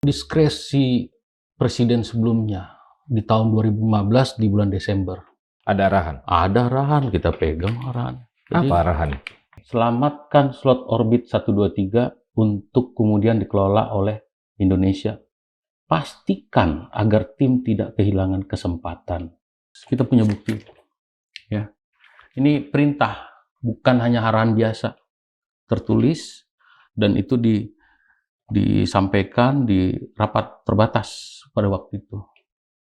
Diskresi presiden sebelumnya di tahun 2015 di bulan Desember. Ada arahan? Ada arahan, kita pegang arahan. Jadi, apa arahan? selamatkan slot orbit 123 untuk kemudian dikelola oleh Indonesia. Pastikan agar tim tidak kehilangan kesempatan. Kita punya bukti. Ya. Ini perintah, bukan hanya arahan biasa. Tertulis dan itu disampaikan di rapat terbatas pada waktu itu.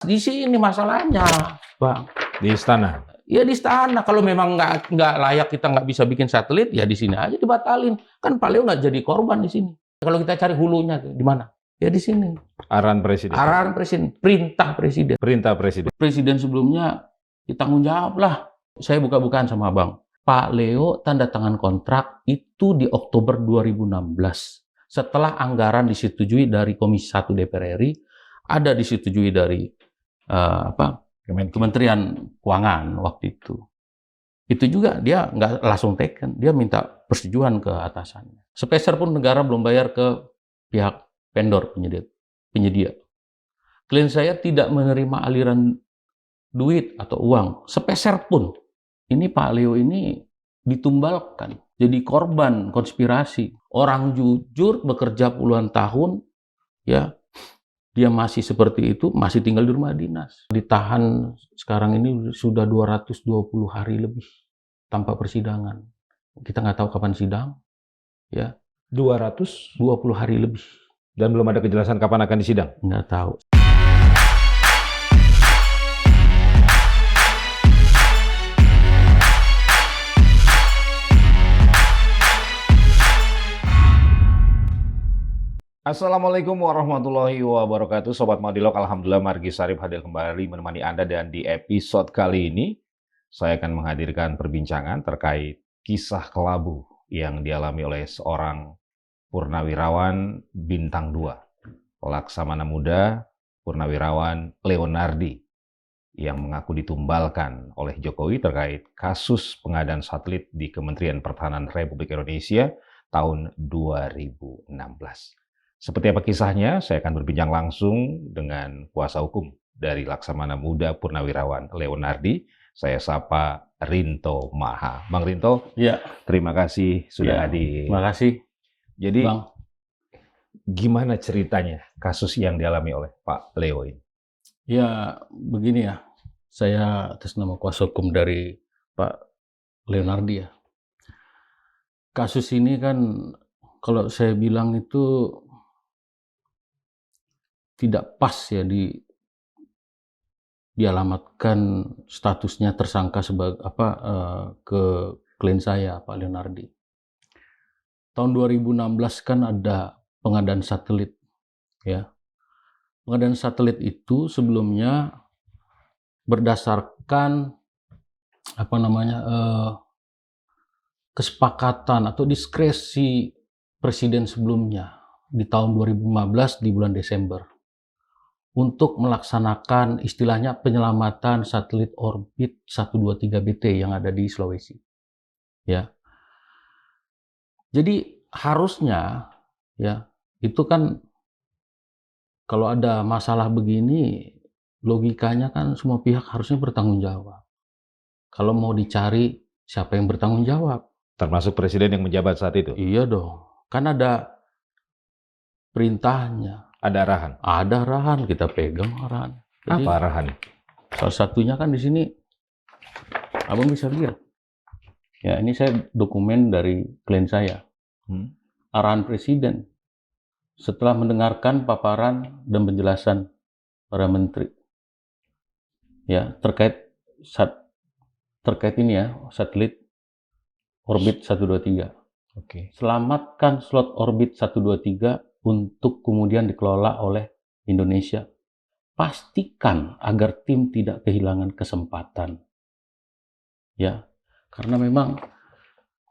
Di sini masalahnya, Bang. Di istana? Ya di istana. Kalau memang nggak layak, kita nggak bisa bikin satelit, ya di sini aja dibatalin. Kan Pak Leo nggak jadi korban di sini. Kalau kita cari hulunya, di mana? Ya di sini. Arahan presiden? Arahan presiden. Perintah presiden. Perintah presiden? Presiden sebelumnya ditanggung jawab lah. Saya buka-bukaan sama Abang. Pak Leo tanda tangan kontrak itu di Oktober 2016. Setelah anggaran disetujui dari Komisi 1 DPR RI, ada disetujui dari Kementerian Keuangan waktu itu. Itu juga dia nggak langsung taken, dia minta persetujuan ke atasannya. Sepeser pun negara belum bayar ke pihak vendor penyedia. Klien saya tidak menerima aliran duit atau uang, sepeser pun. Ini Pak Leo ini ditumbalkan, jadi korban konspirasi. Orang jujur bekerja puluhan tahun, ya dia masih seperti itu, masih tinggal di rumah dinas. Ditahan sekarang ini sudah 220 hari lebih tanpa persidangan. Kita nggak tahu kapan sidang, ya. 220 hari lebih. Dan belum ada kejelasan kapan akan disidang? Nggak tahu. Assalamualaikum warahmatullahi wabarakatuh. Sobat Madilog, Alhamdulillah Margi Sarip hadir kembali menemani Anda, dan di episode kali ini saya akan menghadirkan perbincangan terkait kisah kelabu yang dialami oleh seorang purnawirawan bintang 2, Laksamana Muda Purnawirawan Leonardi, yang mengaku ditumbalkan oleh Jokowi terkait kasus pengadaan satelit di Kementerian Pertahanan Republik Indonesia tahun 2016. Seperti apa kisahnya, saya akan berbincang langsung dengan kuasa hukum dari Laksamana Muda Purnawirawan Leonardi. Saya sapa Rinto Maha. Bang Rinto, ya, terima kasih sudah hadir. Terima kasih. Jadi, Bang, gimana ceritanya kasus yang dialami oleh Pak Leo ini? Ya, begini ya. Saya atas nama kuasa hukum dari Pak Leonardi ya. Kasus ini kan kalau saya bilang itu tidak pas ya dialamatkan statusnya tersangka sebagai ke klien saya Pak Leonardi. Tahun 2016 kan ada pengadaan satelit ya. Pengadaan satelit itu sebelumnya berdasarkan kesepakatan atau diskresi presiden sebelumnya di tahun 2015 di bulan Desember untuk melaksanakan istilahnya penyelamatan satelit orbit 123BT yang ada di Sulawesi. Ya. Jadi harusnya ya itu kan kalau ada masalah begini logikanya kan semua pihak harusnya bertanggung jawab. Kalau mau dicari siapa yang bertanggung jawab? Termasuk presiden yang menjabat saat itu? Iya dong. Kan ada perintahnya. Ada arahan? Ada arahan, kita pegang arahan. Jadi, apa arahan? Salah satunya kan di sini, Abang bisa lihat. Ya, ini saya dokumen dari klien saya. Arahan presiden setelah mendengarkan paparan dan penjelasan para menteri. Ya, terkait ini ya, satelit orbit 123. Oke. Selamatkan slot orbit 123 untuk kemudian dikelola oleh Indonesia. Pastikan agar tim tidak kehilangan kesempatan. Ya, karena memang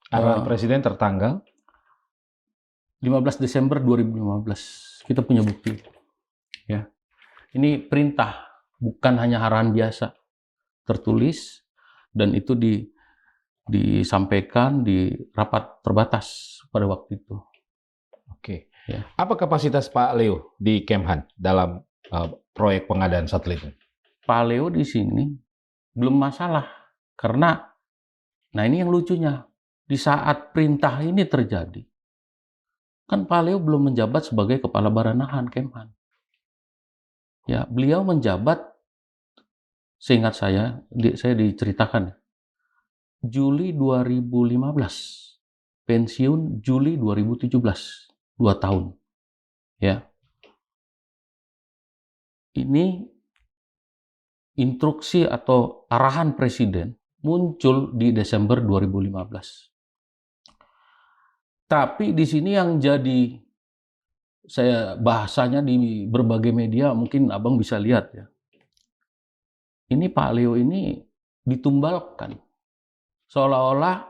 arahan presiden tertanggal 15 Desember 2015. Kita punya bukti. Ya. Ini perintah, bukan hanya arahan biasa. Tertulis dan itu disampaikan di rapat terbatas pada waktu itu. Oke. Ya. Apa kapasitas Pak Leo di Kemhan dalam proyek pengadaan satelit ini? Pak Leo di sini belum masalah karena, nah ini yang lucunya, di saat perintah ini terjadi, kan Pak Leo belum menjabat sebagai Kepala Baranahan Kemhan. Ya, beliau menjabat, seingat saya diceritakan, Juli 2015, pensiun Juli 2017, 2 tahun. Ya, ini instruksi atau arahan Presiden muncul di Desember 2015. Tapi di sini yang jadi, saya bahasanya di berbagai media, mungkin abang bisa lihat ya. Ini Pak Leo ini ditumbalkan, seolah-olah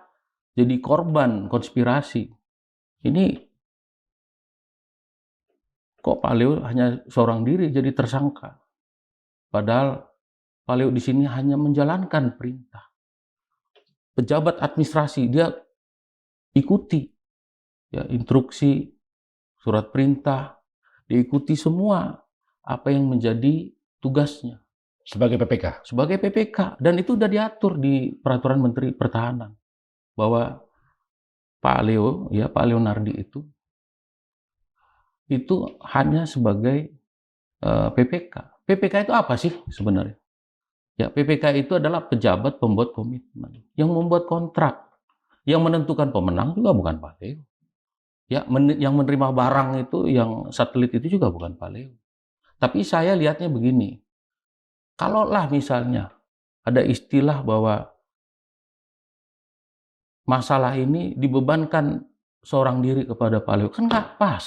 jadi korban konspirasi. Ini kok Pak Leo hanya seorang diri jadi tersangka. Padahal Pak Leo di sini hanya menjalankan perintah. Pejabat administrasi dia ikuti ya instruksi, surat perintah, diikuti semua apa yang menjadi tugasnya Sebagai PPK? sebagai PPK, dan itu sudah diatur di Peraturan Menteri Pertahanan bahwa Pak Leo, ya Pak Leonardi itu hanya sebagai PPK. PPK itu apa sih sebenarnya? Ya, PPK itu adalah pejabat pembuat komitmen yang membuat kontrak, yang menentukan pemenang juga bukan Pak Leo. Ya, yang menerima barang itu, yang satelit itu juga bukan Pak Leo. Tapi saya lihatnya begini, kalaulah misalnya ada istilah bahwa masalah ini dibebankan seorang diri kepada Pak Leo, kan nggak pas.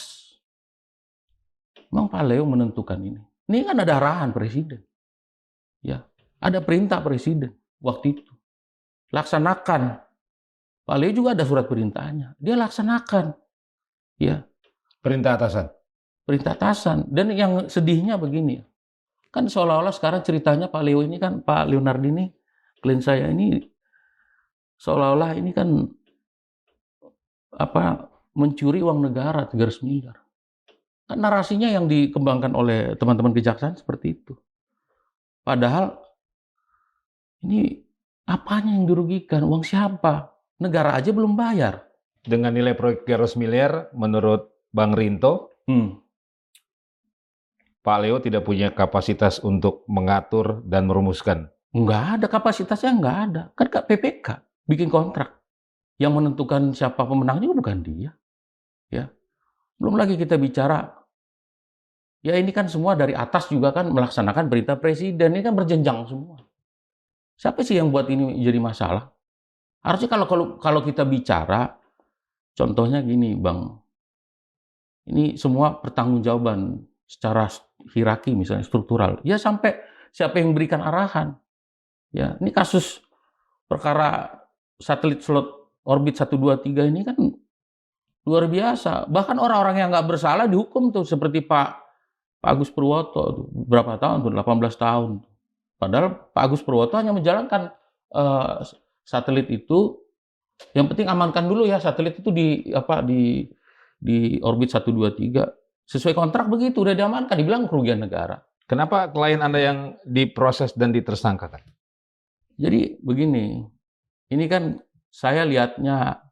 Memang Pak Leo menentukan ini. Ini kan ada arahan Presiden. Ya, ada perintah Presiden waktu itu. Laksanakan. Pak Leo juga ada surat perintahnya. Dia laksanakan. Ya, Perintah atasan? perintah atasan. Dan yang sedihnya begini, kan seolah-olah sekarang ceritanya Pak Leo ini kan, Pak Leonardi ini, klien saya ini, seolah-olah ini kan mencuri uang negara 300 miliar. Kan narasinya yang dikembangkan oleh teman-teman kejaksaan seperti itu. Padahal ini apanya yang dirugikan? Uang siapa? Negara aja belum bayar. Dengan nilai proyek 300 miliar, menurut Bang Rinto, Pak Leo tidak punya kapasitas untuk mengatur dan merumuskan. Nggak ada kapasitasnya, nggak ada. Kan PPK bikin kontrak. Yang menentukan siapa pemenang juga bukan dia. Ya. Belum lagi kita bicara, ya ini kan semua dari atas juga kan melaksanakan perintah Presiden. Ini kan berjenjang semua. Siapa sih yang buat ini jadi masalah? Harusnya kalau kita bicara, contohnya gini, Bang. Ini semua pertanggungjawaban secara hierarki, misalnya struktural. Ya sampai siapa yang memberikan arahan. Ya, ini kasus perkara satelit slot orbit 123 ini kan luar biasa. Bahkan orang-orang yang nggak bersalah dihukum tuh, seperti Pak Agus Purwoto, berapa tahun tuh? 18 tahun. Padahal Pak Agus Purwoto hanya menjalankan satelit itu. Yang penting amankan dulu ya satelit itu di orbit 123. Sesuai kontrak begitu, udah diamankan, dibilang kerugian negara. Kenapa klien Anda yang diproses dan ditersangkakan? Jadi begini, ini kan saya lihatnya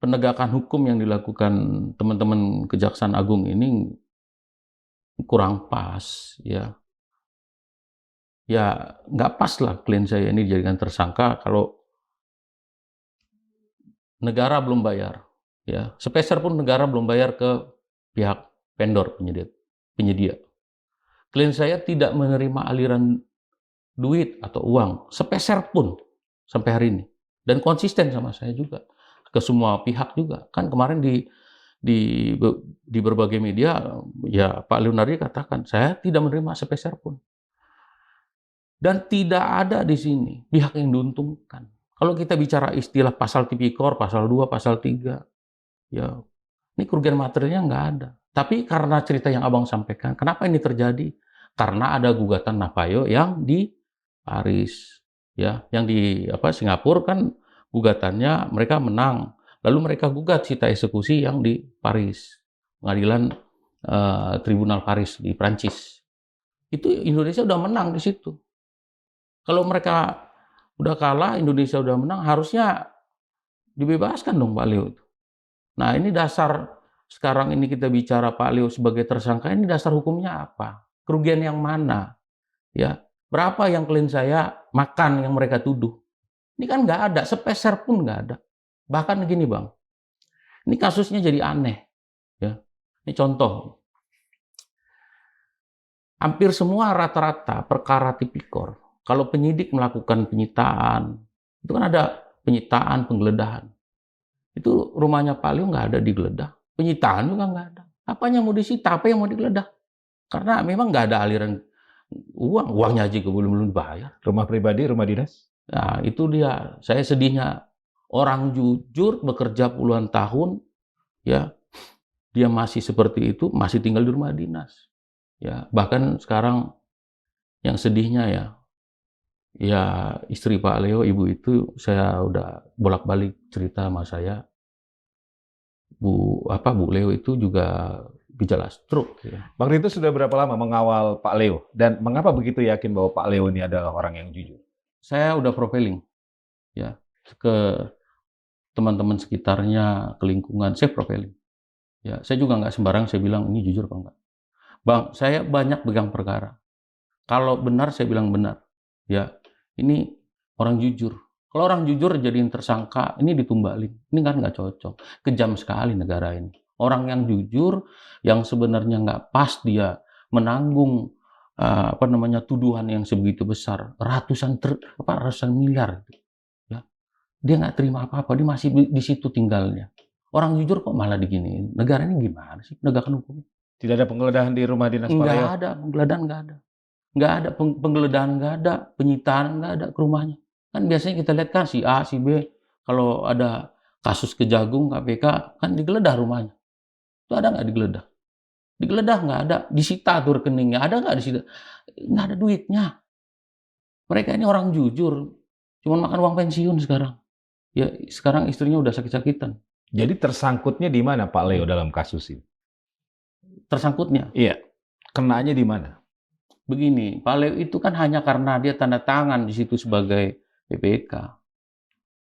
penegakan hukum yang dilakukan teman-teman Kejaksaan Agung ini kurang pas, ya. Ya nggak pas lah klien saya ini dijadikan tersangka kalau negara belum bayar, ya. Sepeser pun negara belum bayar ke pihak vendor penyedia. Klien saya tidak menerima aliran duit atau uang sepeser pun sampai hari ini, dan konsisten sama saya juga ke semua pihak juga. Kan kemarin di berbagai media ya Pak Leonardi katakan saya tidak menerima sepeser pun, dan tidak ada di sini pihak yang diuntungkan. Kalau kita bicara istilah pasal tipikor, pasal 2, pasal 3, ya ini kerugian materialnya nggak ada. Tapi karena cerita yang abang sampaikan, kenapa ini terjadi? Karena ada gugatan Navajo yang di Paris, ya, yang di Singapura kan gugatannya mereka menang. Lalu mereka gugat sita eksekusi yang di Paris, pengadilan Tribunal Paris di Prancis. Itu Indonesia udah menang di situ. Kalau mereka udah kalah, Indonesia udah menang, harusnya dibebaskan dong Pak Leo itu. Nah, ini dasar sekarang ini kita bicara Pak Leo sebagai tersangka, ini dasar hukumnya apa? Kerugian yang mana? Ya, berapa yang klien saya makan yang mereka tuduh? Ini kan nggak ada, sepeser pun nggak ada. Bahkan gini Bang, ini kasusnya jadi aneh. Ya, ini contoh. Hampir semua rata-rata perkara tipikor, kalau penyidik melakukan penyitaan, itu kan ada penyitaan, penggeledahan. Itu rumahnya Pak Leo nggak ada digeledah, penyitaan juga nggak ada. Apanya mau disita, apa yang mau digeledah? Karena memang nggak ada aliran uangnya aja belum dibayar. Rumah pribadi, rumah dinas? Nah, itu dia. Saya sedihnya. Orang jujur bekerja puluhan tahun, ya, dia masih seperti itu, masih tinggal di rumah dinas. Ya, bahkan sekarang yang sedihnya ya istri Pak Leo, ibu itu saya udah bolak-balik cerita sama saya. Bu Leo itu juga gejala stroke. Ya. Bang Rinto sudah berapa lama mengawal Pak Leo? Dan mengapa begitu yakin bahwa Pak Leo ini adalah orang yang jujur? Saya udah profiling, ya, ke teman-teman sekitarnya, ke lingkungan, saya profiling. Ya, saya juga nggak sembarang saya bilang ini jujur apa enggak. Bang, saya banyak pegang perkara. Kalau benar saya bilang benar. Ya, ini orang jujur. Kalau orang jujur jadiin tersangka, ini ditumbalin. Ini kan nggak cocok. Kejam sekali negara ini. Orang yang jujur, yang sebenarnya nggak pas dia menanggung tuduhan yang sebegitu besar, ratusan miliar. Ya. Dia nggak terima apa-apa, dia masih di situ tinggalnya. Orang jujur kok malah diginiin. Negara ini gimana sih penegakan hukum? Tidak ada penggeledahan di rumah dinas Pak Leo? Nggak ada, penggeledahan nggak ada. Nggak ada, penggeledahan nggak ada, penyitaan nggak ada ke rumahnya. Kan biasanya kita lihat kan si A, si B, kalau ada kasus Kejagung, KPK, kan digeledah rumahnya. Itu ada nggak digeledah? Digeledah nggak ada, disita tuh rekeningnya, ada nggak disita? Nggak ada duitnya. Mereka ini orang jujur, cuma makan uang pensiun sekarang. Ya sekarang istrinya udah sakit-sakitan. Jadi tersangkutnya di mana Pak Leo dalam kasus ini? Tersangkutnya? Iya, kenanya di mana? Begini, Pak Leo itu kan hanya karena dia tanda tangan di situ sebagai PPK.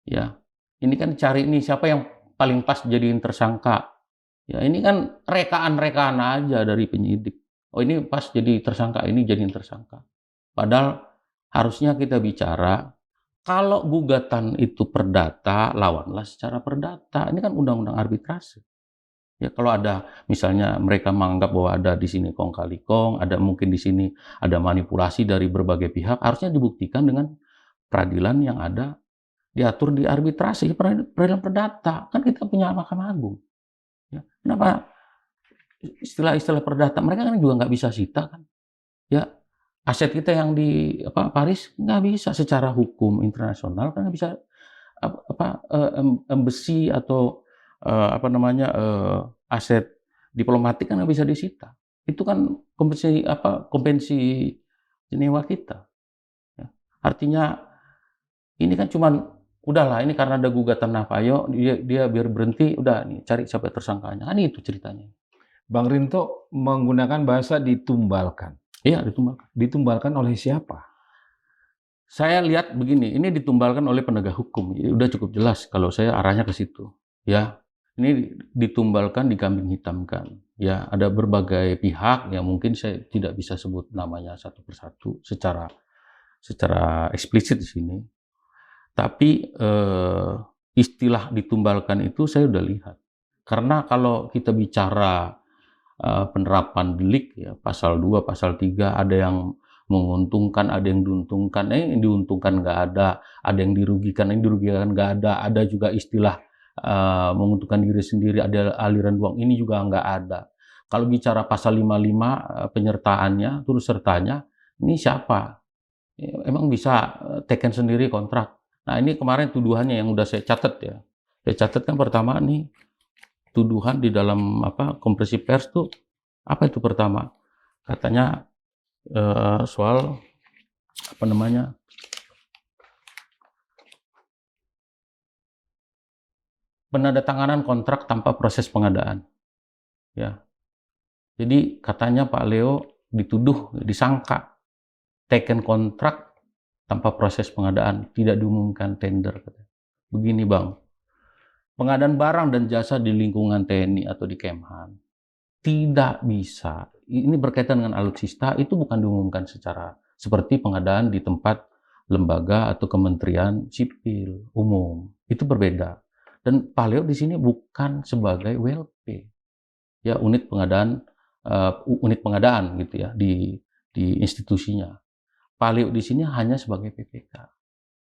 Ya, ini kan cari ini siapa yang paling pas jadiin tersangka. Ya, ini kan rekaan-rekaan aja dari penyidik. Oh, ini pas jadi tersangka, ini jadiin tersangka. Padahal harusnya kita bicara, kalau gugatan itu perdata, lawanlah secara perdata. Ini kan undang-undang arbitrase. Ya, kalau ada misalnya mereka menganggap bahwa ada di sini kong kali kong, ada mungkin di sini ada manipulasi dari berbagai pihak, harusnya dibuktikan dengan peradilan yang ada diatur di arbitrasi, peradilan perdata. Kan kita punya Mahkamah Agung. Ya, kenapa istilah-istilah perdata mereka kan juga nggak bisa sita kan? Ya, aset kita yang di Paris nggak bisa secara hukum internasional kan nggak bisa embassy atau aset diplomatik kan nggak bisa disita. Itu kan konvensi Jenewa kita. Ya. Artinya ini kan cuman udahlah ini karena ada gugatan Navajo dia biar berhenti udah nih cari siapa tersangkanya. Kan itu ceritanya. Bang Rinto menggunakan bahasa ditumbalkan. Iya, ditumbalkan. Ditumbalkan oleh siapa? Saya lihat begini, ini ditumbalkan oleh penegak hukum. Ya, udah cukup jelas kalau saya arahnya ke situ. Ya, ini ditumbalkan, dikambing hitamkan. Ya, ada berbagai pihak yang mungkin saya tidak bisa sebut namanya satu persatu secara eksplisit di sini. Tapi istilah ditumbalkan itu saya udah lihat. Karena kalau kita bicara penerapan delik ya pasal 2, pasal 3 ada yang menguntungkan, ada yang diuntungkan, yang diuntungkan nggak ada yang dirugikan nggak ada juga istilah menguntungkan diri sendiri, ada aliran uang, ini juga nggak ada. Kalau bicara pasal 55 penyertaannya, turut sertanya, ini siapa? Emang bisa teken sendiri kontrak. Nah ini kemarin tuduhannya yang udah saya catat ya. Saya catat kan pertama nih, tuduhan di dalam konferensi pers tuh apa itu pertama? Katanya soal penandatanganan kontrak tanpa proses pengadaan. Ya, jadi katanya Pak Leo dituduh, disangka taken kontrak tanpa proses pengadaan, tidak diumumkan tender. Begini Bang, pengadaan barang dan jasa di lingkungan TNI atau di Kemhan tidak bisa. Ini berkaitan dengan alutsista, itu bukan diumumkan secara seperti pengadaan di tempat lembaga atau kementerian sipil umum. Itu berbeda. Dan Pak Leo di sini bukan sebagai WLP, ya unit pengadaan gitu ya di institusinya. Pak Leo di sini hanya sebagai PPK.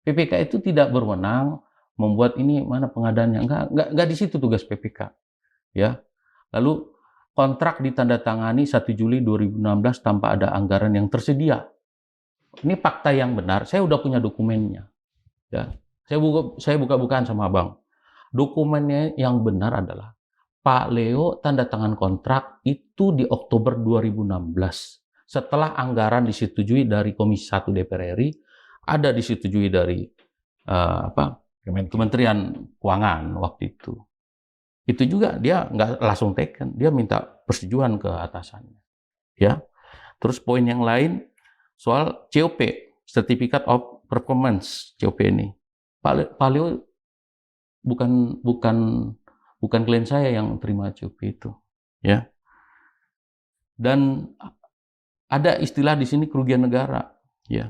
PPK itu tidak berwenang membuat ini mana pengadaannya, enggak di situ tugas PPK, ya. Lalu kontrak ditandatangani 1 Juli 2016 tanpa ada anggaran yang tersedia. Ini fakta yang benar. Saya udah punya dokumennya. Ya. Saya buka-bukaan sama Abang. Dokumennya yang benar adalah Pak Leo tanda tangan kontrak itu di Oktober 2016. Setelah anggaran disetujui dari Komisi 1 DPR RI, ada disetujui dari Kementerian Keuangan waktu itu. Itu juga dia nggak langsung taken, dia minta persetujuan ke atasannya. Ya. Terus poin yang lain soal COP, Certificate of Performance, COP ini. Pak Leo bukan klien saya yang terima COP itu, ya. Dan ada istilah di sini kerugian negara, ya.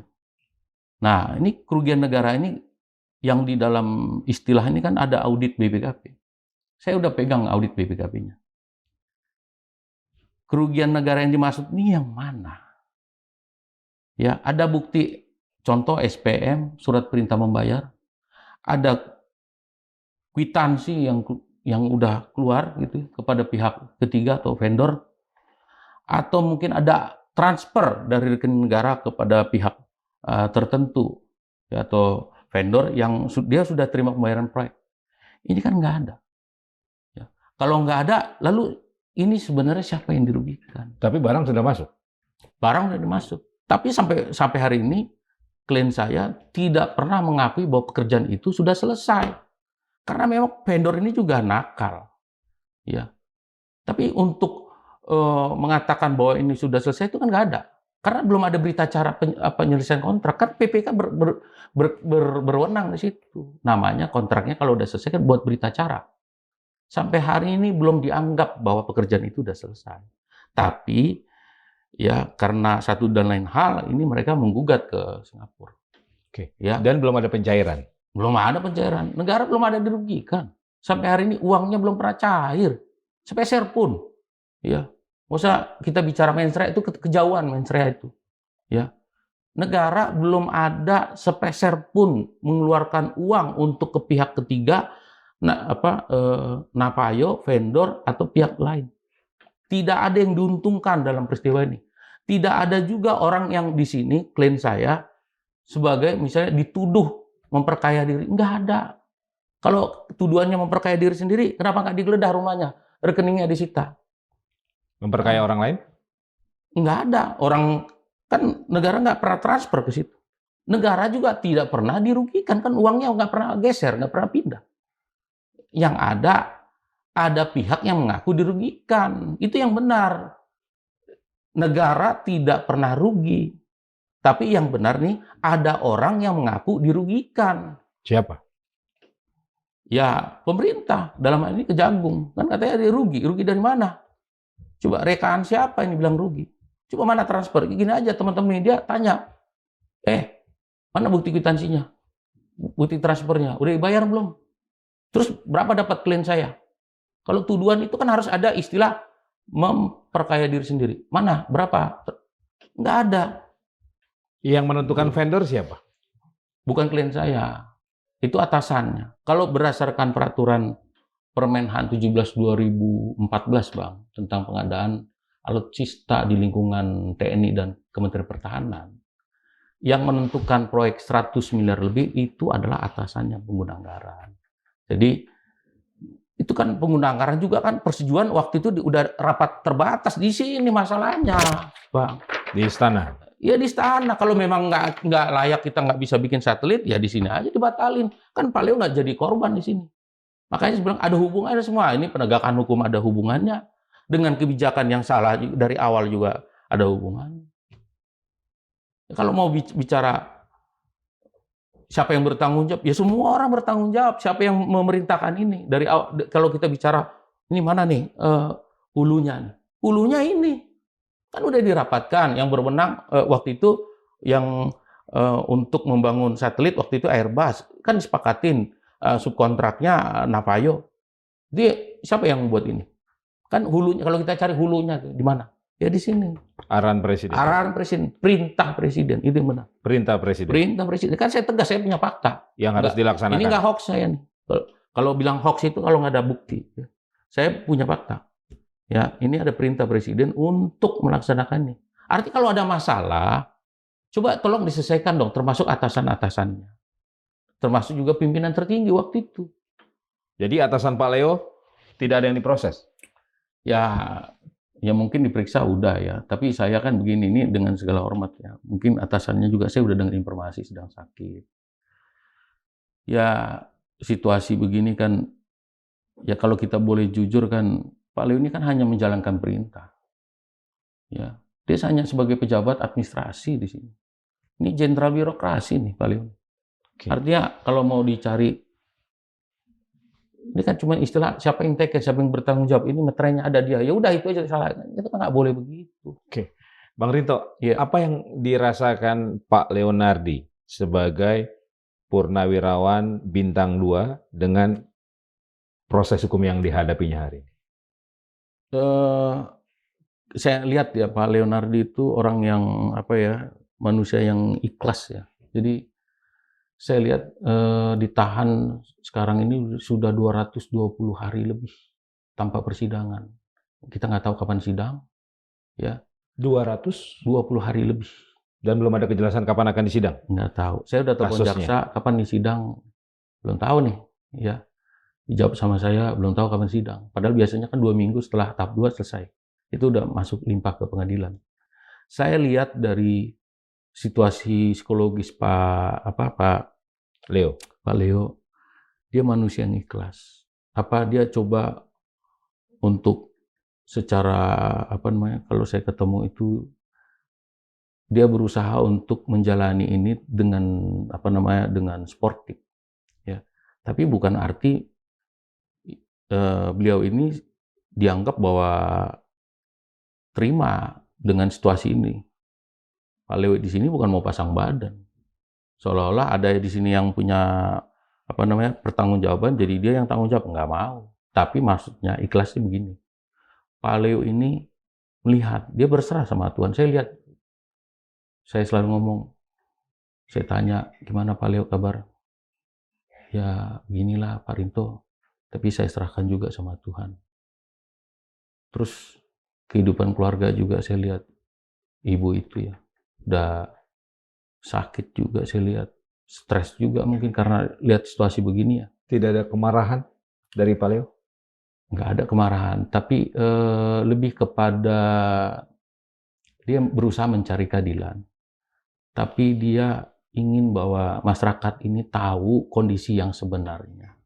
Nah, ini kerugian negara ini yang di dalam istilah ini kan ada audit BPKP. Saya udah pegang audit BPKP-nya. Kerugian negara yang dimaksud ini yang mana? Ya, ada bukti contoh SPM, surat perintah membayar, ada kwitansi yang udah keluar gitu kepada pihak ketiga atau vendor, atau mungkin ada transfer dari rekening negara kepada pihak tertentu ya, atau vendor yang dia sudah terima pembayaran proyek. Ini kan nggak ada. Ya. Kalau nggak ada, lalu ini sebenarnya siapa yang dirugikan? Tapi barang sudah masuk. Barang sudah dimasuk. Tapi sampai hari ini klien saya tidak pernah mengakui bahwa pekerjaan itu sudah selesai. Karena memang vendor ini juga nakal. Ya. Tapi untuk mengatakan bahwa ini sudah selesai itu kan nggak ada. Karena belum ada berita acara penyelesaian kontrak. Kan PPK berwenang di situ. Namanya kontraknya kalau udah selesai kan buat berita acara. Sampai hari ini belum dianggap bahwa pekerjaan itu sudah selesai. Tapi ya karena satu dan lain hal ini mereka menggugat ke Singapura. Oke. Ya. Dan belum ada pencairan. Belum ada pencairan. Negara belum ada dirugikan. Sampai hari ini uangnya belum pernah cair. Sepeser pun. Ya. Masa kita bicara mensrea itu kejauhan mensrea itu. Ya. Negara belum ada sepeser pun mengeluarkan uang untuk ke pihak ketiga, Napayo, vendor atau pihak lain. Tidak ada yang diuntungkan dalam peristiwa ini. Tidak ada juga orang yang di sini klien saya sebagai misalnya dituduh memperkaya diri. Nggak ada. Kalau tuduhannya memperkaya diri sendiri, kenapa nggak digeledah rumahnya? Rekeningnya disita. Memperkaya orang lain? Nggak ada. Orang kan negara nggak pernah transfer ke situ. Negara juga tidak pernah dirugikan. Kan uangnya nggak pernah geser, nggak pernah pindah. Yang ada pihak yang mengaku dirugikan. Itu yang benar. Negara tidak pernah rugi. Tapi yang benar nih, ada orang yang mengaku dirugikan. Siapa? Ya, pemerintah. Dalam hal ini Kejagung. Kan katanya dia rugi. Rugi dari mana? Coba rekaan siapa yang dibilang rugi? Coba mana transfer? Gini aja teman-teman media tanya. Mana bukti kwitansinya? Bukti transfernya. Udah dibayar belum? Terus berapa dapat klien saya? Kalau tuduhan itu kan harus ada istilah memperkaya diri sendiri. Mana? Berapa? Nggak ada. Yang menentukan vendor siapa? Bukan klien saya. Itu atasannya. Kalau berdasarkan peraturan Permenhan 17/2014, Bang, tentang pengadaan alutsista di lingkungan TNI dan Kementerian Pertahanan, yang menentukan proyek 100 miliar lebih itu adalah atasannya pengguna anggaran. Jadi itu kan pengguna anggaran juga kan persetujuan waktu itu udah rapat terbatas di sini masalahnya, Bang. Di istana. Ya di istana. Kalau memang nggak layak kita nggak bisa bikin satelit, ya di sini aja dibatalin. Kan Pak Leo nggak jadi korban di sini. Makanya saya bilang ada hubungannya semua. Ini penegakan hukum ada hubungannya dengan kebijakan yang salah dari awal juga ada hubungannya. Kalau mau bicara siapa yang bertanggung jawab, ya semua orang bertanggung jawab. Siapa yang memerintahkan ini dari awal? Kalau kita bicara ini mana nih hulunya? Hulunya ini kan udah dirapatkan. Yang berwenang waktu itu yang untuk membangun satelit waktu itu Airbus kan disepakatin subkontraknya Navajo. Dia siapa yang membuat ini? Kan hulunya. Kalau kita cari hulunya di mana? Ya di sini. Arahan presiden. Arahan presiden, perintah presiden, itu yang benar. Perintah presiden. Perintah presiden. Kan saya tegas, saya punya fakta. Yang harus dilaksanakan. Ini nggak hoax saya nih. Kalau bilang hoax itu kalau nggak ada bukti. Saya punya fakta. Ya, ini ada perintah presiden untuk melaksanakannya. Artinya kalau ada masalah, coba tolong diselesaikan dong, termasuk atasan-atasannya. Termasuk juga pimpinan tertinggi waktu itu. Jadi atasan Pak Leo tidak ada yang diproses? Ya mungkin diperiksa udah ya, tapi saya kan begini, ini dengan segala hormat ya. Mungkin atasannya juga saya udah dengar informasi sedang sakit. Ya situasi begini kan, ya kalau kita boleh jujur kan, Pak Leo ini kan hanya menjalankan perintah. Ya, dia hanya sebagai pejabat administrasi di sini. Ini jenderal birokrasi nih Pak Leo. Okay. Artinya kalau mau dicari, ini kan cuma istilah siapa yang teken, siapa yang bertanggung jawab, ini meterainya ada dia. Ya udah itu aja salah. Itu kan nggak boleh begitu. Oke. Bang Rinto, apa yang dirasakan Pak Leonardi sebagai purnawirawan bintang 2 dengan proses hukum yang dihadapinya hari ini? Saya lihat ya Pak Leonardi itu orang yang manusia yang ikhlas ya. Jadi saya lihat ditahan sekarang ini sudah 220 hari lebih tanpa persidangan. Kita nggak tahu kapan sidang, ya. 220 hari lebih. Dan belum ada kejelasan kapan akan disidang? Nggak tahu. Saya udah telepon jaksa, kapan disidang, belum tahu nih. Ya, dijawab sama saya, belum tahu kapan sidang. Padahal biasanya kan 2 minggu setelah tahap 2 selesai. Itu udah masuk limpah ke pengadilan. Saya lihat dari situasi psikologis Pak Leo, dia manusia yang ikhlas. Dia coba untuk secara kalau saya ketemu itu dia berusaha untuk menjalani ini dengan dengan sportif, ya. Tapi bukan arti beliau ini dianggap bahwa terima dengan situasi ini. Pak Leo di sini bukan mau pasang badan. Seolah-olah ada di sini yang punya pertanggungjawaban, jadi dia yang tanggung jawab. Nggak mau. Tapi maksudnya ikhlasnya begini. Pak Leo ini melihat, dia berserah sama Tuhan. Saya lihat, saya selalu ngomong, saya tanya, gimana Pak Leo kabar? Ya beginilah Pak Rinto, tapi saya serahkan juga sama Tuhan. Terus kehidupan keluarga juga saya lihat, ibu itu ya, udah sakit juga saya lihat, stres juga mungkin karena lihat situasi begini ya. Tidak ada kemarahan dari Pak Leo? Nggak ada kemarahan, tapi lebih kepada dia berusaha mencari keadilan. Tapi dia ingin bahwa masyarakat ini tahu kondisi yang sebenarnya.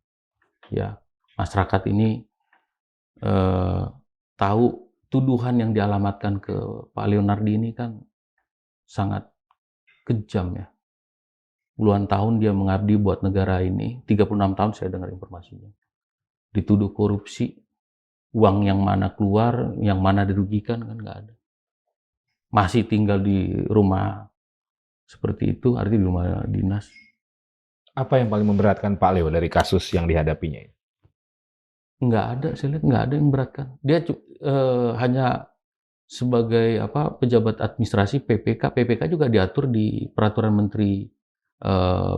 Ya, masyarakat ini tahu tuduhan yang dialamatkan ke Pak Leonardi ini kan sangat kejam ya. Puluhan tahun dia mengabdi buat negara ini, 36 tahun saya dengar informasinya. Dituduh korupsi, uang yang mana keluar, yang mana dirugikan kan nggak ada. Masih tinggal di rumah seperti itu, artinya di rumah dinas. Apa yang paling memberatkan Pak Leo dari kasus yang dihadapinya ini? Nggak ada, saya lihat nggak ada yang memberatkan. Dia hanya sebagai pejabat administrasi PPK. PPK juga diatur di Peraturan Menteri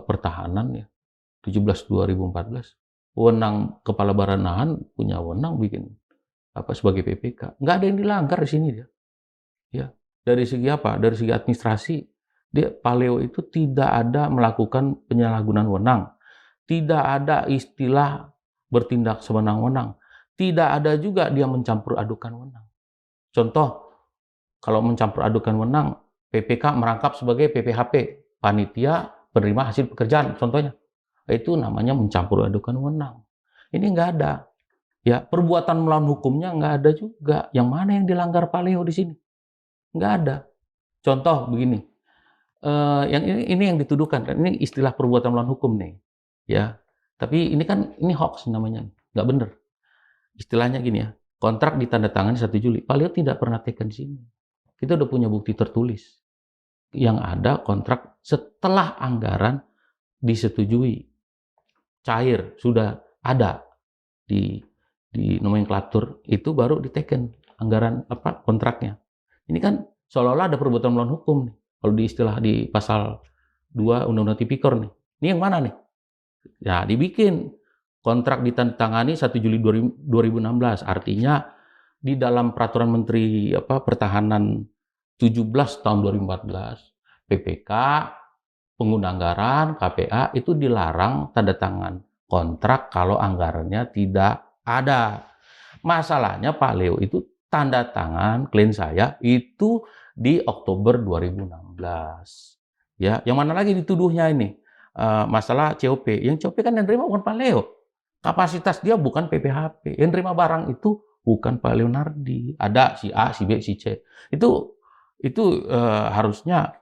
Pertahanan ya, 17/2014. Wewenang Kepala Baranahan punya wewenang bikin sebagai PPK. Nggak ada yang dilanggar di sini dia. Ya, dari segi Dari segi administrasi, Pak Leo itu tidak ada melakukan penyalahgunaan wewenang. Tidak ada istilah bertindak sewenang-wenang. Tidak ada juga dia mencampur adukan wewenang. Contoh, kalau mencampur adukan wewenang, PPK merangkap sebagai PPHP, panitia penerima hasil pekerjaan, contohnya. Itu namanya mencampur adukan wewenang. Ini nggak ada. Ya, perbuatan melawan hukumnya nggak ada juga. Yang mana yang dilanggar Pak Leo di sini? Nggak ada. Contoh begini, yang ini yang dituduhkan kan ini istilah perbuatan melawan hukum nih, ya. Tapi ini hoax namanya, nggak bener. Istilahnya gini ya, kontrak ditandatangani 1 Juli. Pak Leo tidak pernah teken di sini. Kita udah punya bukti tertulis. Yang ada kontrak setelah anggaran disetujui, cair, sudah ada di nomenklatur itu baru diteken anggaran kontraknya. Ini kan seolah-olah ada perbuatan melawan hukum nih. Kalau di istilah di pasal 2 Undang-Undang Tipikor nih. Ini yang mana nih? Ya, dibikin kontrak ditandatangani 1 Juli 2016. Artinya di dalam peraturan Menteri Pertahanan 17 tahun 2014, PPK, pengguna anggaran, KPA itu dilarang tanda tangan kontrak kalau anggarannya tidak ada. Masalahnya Pak Leo itu tanda tangan klien saya itu di Oktober 2016. Ya, yang mana lagi dituduhnya ini? Masalah COP. Yang COP kan yang terima bukan Pak Leo. Kapasitas dia bukan PPHP. Yang terima barang itu bukan Pak Leonardi. Ada si A, si B, si C. Itu harusnya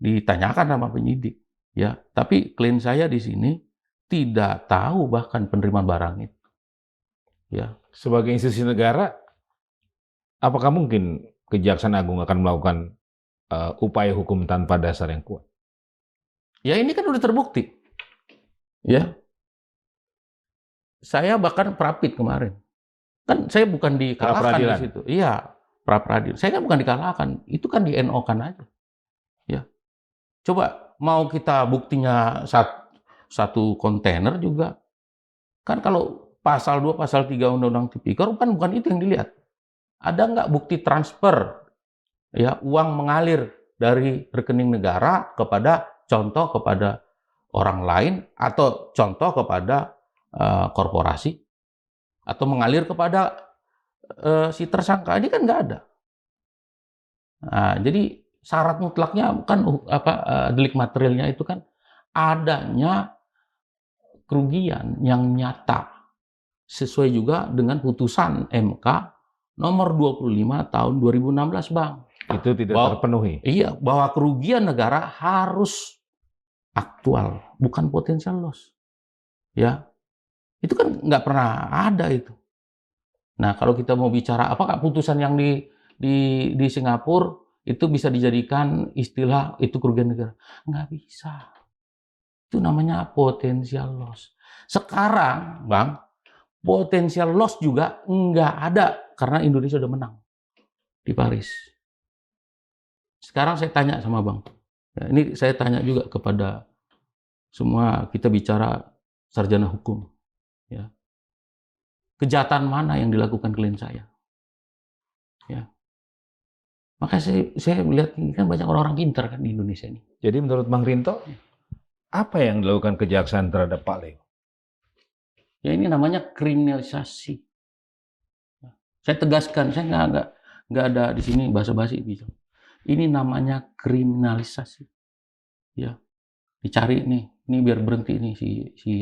ditanyakan sama penyidik. Ya, tapi klien saya di sini tidak tahu bahkan penerimaan barang itu. Ya. Sebagai institusi negara, apakah mungkin Kejaksaan Agung akan melakukan upaya hukum tanpa dasar yang kuat? Ya ini kan udah terbukti. Ya. Saya bahkan prapit kemarin. Kan saya bukan dikalahkan di situ. Iya, pra-peradilan. Saya kan bukan dikalahkan. Itu kan di NO-kan aja. Ya. Coba mau kita buktinya satu kontainer juga. Kan kalau pasal 2, pasal 3 Undang-Undang Tipikor kan bukan itu yang dilihat. Ada nggak bukti transfer ya uang mengalir dari rekening negara kepada orang lain atau contoh kepada korporasi atau mengalir kepada si tersangka ini kan nggak ada. Nah, jadi syarat mutlaknya kan delik materialnya itu kan adanya kerugian yang nyata sesuai juga dengan putusan MK nomor 25 tahun 2016, Bang. Itu tidak terpenuhi. Iya, bahwa kerugian negara harus aktual, bukan potensial loss. Ya, itu kan nggak pernah ada itu. Nah, kalau kita mau bicara apakah putusan yang di Singapura itu bisa dijadikan istilah itu kerugian negara? Nggak bisa. Itu namanya potensial loss. Sekarang, Bang, potensial loss juga nggak ada karena Indonesia udah menang di Paris. Sekarang saya tanya sama Bang, ya, ini saya tanya juga kepada semua kita bicara sarjana hukum, ya. Kejahatan mana yang dilakukan klien saya? Ya. Makanya saya melihat ini kan banyak orang-orang pintar kan di Indonesia ini. Jadi menurut Bang Rinto, apa yang dilakukan kejaksaan terhadap Pak Leo? Ya ini namanya kriminalisasi. Saya tegaskan, saya nggak ada di sini basa-basi bisa. Ini namanya kriminalisasi. Ya, dicari nih, ini biar berhenti nih si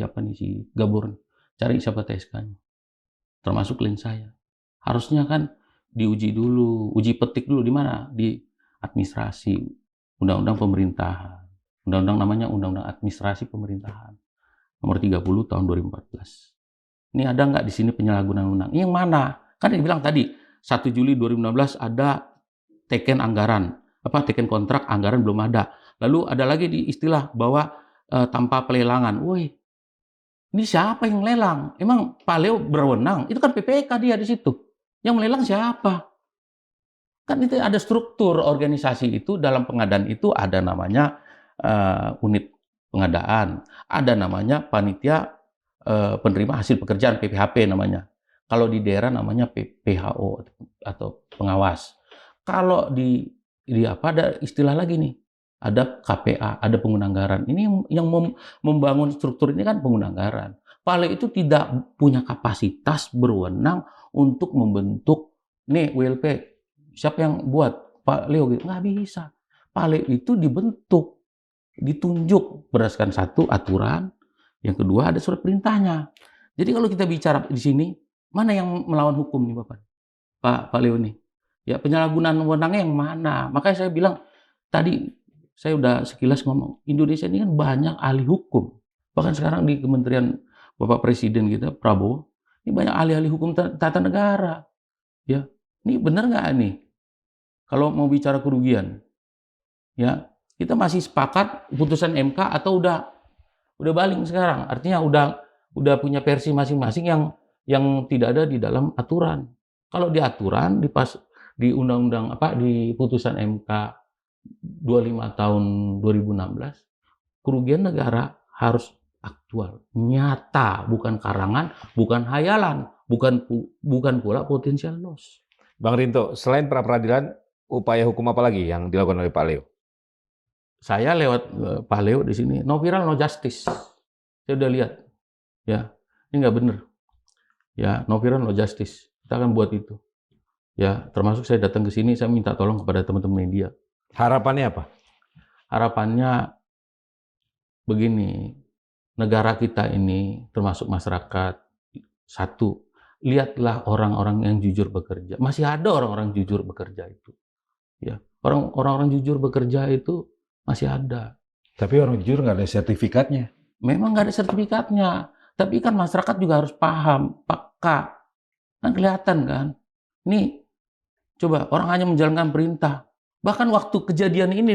Gabor, cari siapa TSK-nya. Termasuk klien saya. Harusnya kan diuji dulu, uji petik dulu di mana? Di administrasi, undang-undang pemerintahan. Undang-undang namanya Undang-Undang Administrasi Pemerintahan. Nomor 30 tahun 2014. Ini ada nggak di sini penyalahgunaan undang? Yang mana? Kan dibilang tadi 1 Juli 2016 ada teken anggaran, teken kontrak anggaran belum ada. Lalu ada lagi di istilah bahwa tanpa pelelangan. Woi, ini siapa yang lelang? Emang Pak Leo berwenang? Itu kan PPK dia di situ. Yang melelang siapa? Kan itu ada struktur organisasi itu dalam pengadaan itu ada namanya unit pengadaan, ada namanya panitia penerima hasil pekerjaan PPHP namanya. Kalau di daerah namanya PHO atau pengawas. Kalau di ada istilah lagi nih, ada KPA, ada pengguna anggaran. Ini yang membangun struktur ini kan pengguna anggaran. Pak Leo itu tidak punya kapasitas berwenang untuk membentuk nih WLP. Siapa yang buat? Pak Leo gitu. Nggak bisa. Pak Leo itu dibentuk, ditunjuk berdasarkan satu aturan, yang kedua ada surat perintahnya. Jadi kalau kita bicara di sini, mana yang melawan hukum nih Bapak? Pak Leo nih. Ya penyalahgunaan wewenangnya yang mana? Makanya saya bilang tadi saya udah sekilas ngomong, Indonesia ini kan banyak ahli hukum. Bahkan sekarang di Kementerian Bapak Presiden kita, Prabowo, ini banyak ahli-ahli hukum tata negara. Ya, ini benar nggak nih? Kalau mau bicara kerugian, ya kita masih sepakat putusan MK atau udah baling sekarang? Artinya udah punya versi masing-masing yang tidak ada di dalam aturan. Kalau di aturan di undang-undang di putusan MK 25 tahun 2016, kerugian negara harus aktual, nyata, bukan karangan, bukan hayalan, bukan pula potensial loss. Bang Rinto, selain pra peradilan, upaya hukum apa lagi yang dilakukan oleh Pak Leo? Saya lewat Pak Leo di sini, no viral no justice. Saya udah lihat, ya ini nggak bener. Ya, no viral no justice. Kita akan buat itu. Ya, termasuk saya datang ke sini, saya minta tolong kepada teman-teman media. Harapannya apa? Harapannya begini, negara kita ini termasuk masyarakat, satu, lihatlah orang-orang yang jujur bekerja. Masih ada orang-orang jujur bekerja itu. Ya, orang-orang jujur bekerja itu masih ada. Tapi orang jujur nggak ada sertifikatnya. Memang nggak ada sertifikatnya. Tapi kan masyarakat juga harus paham, peka. Kan kelihatan kan. Ini coba orang hanya menjalankan perintah. Bahkan waktu kejadian ini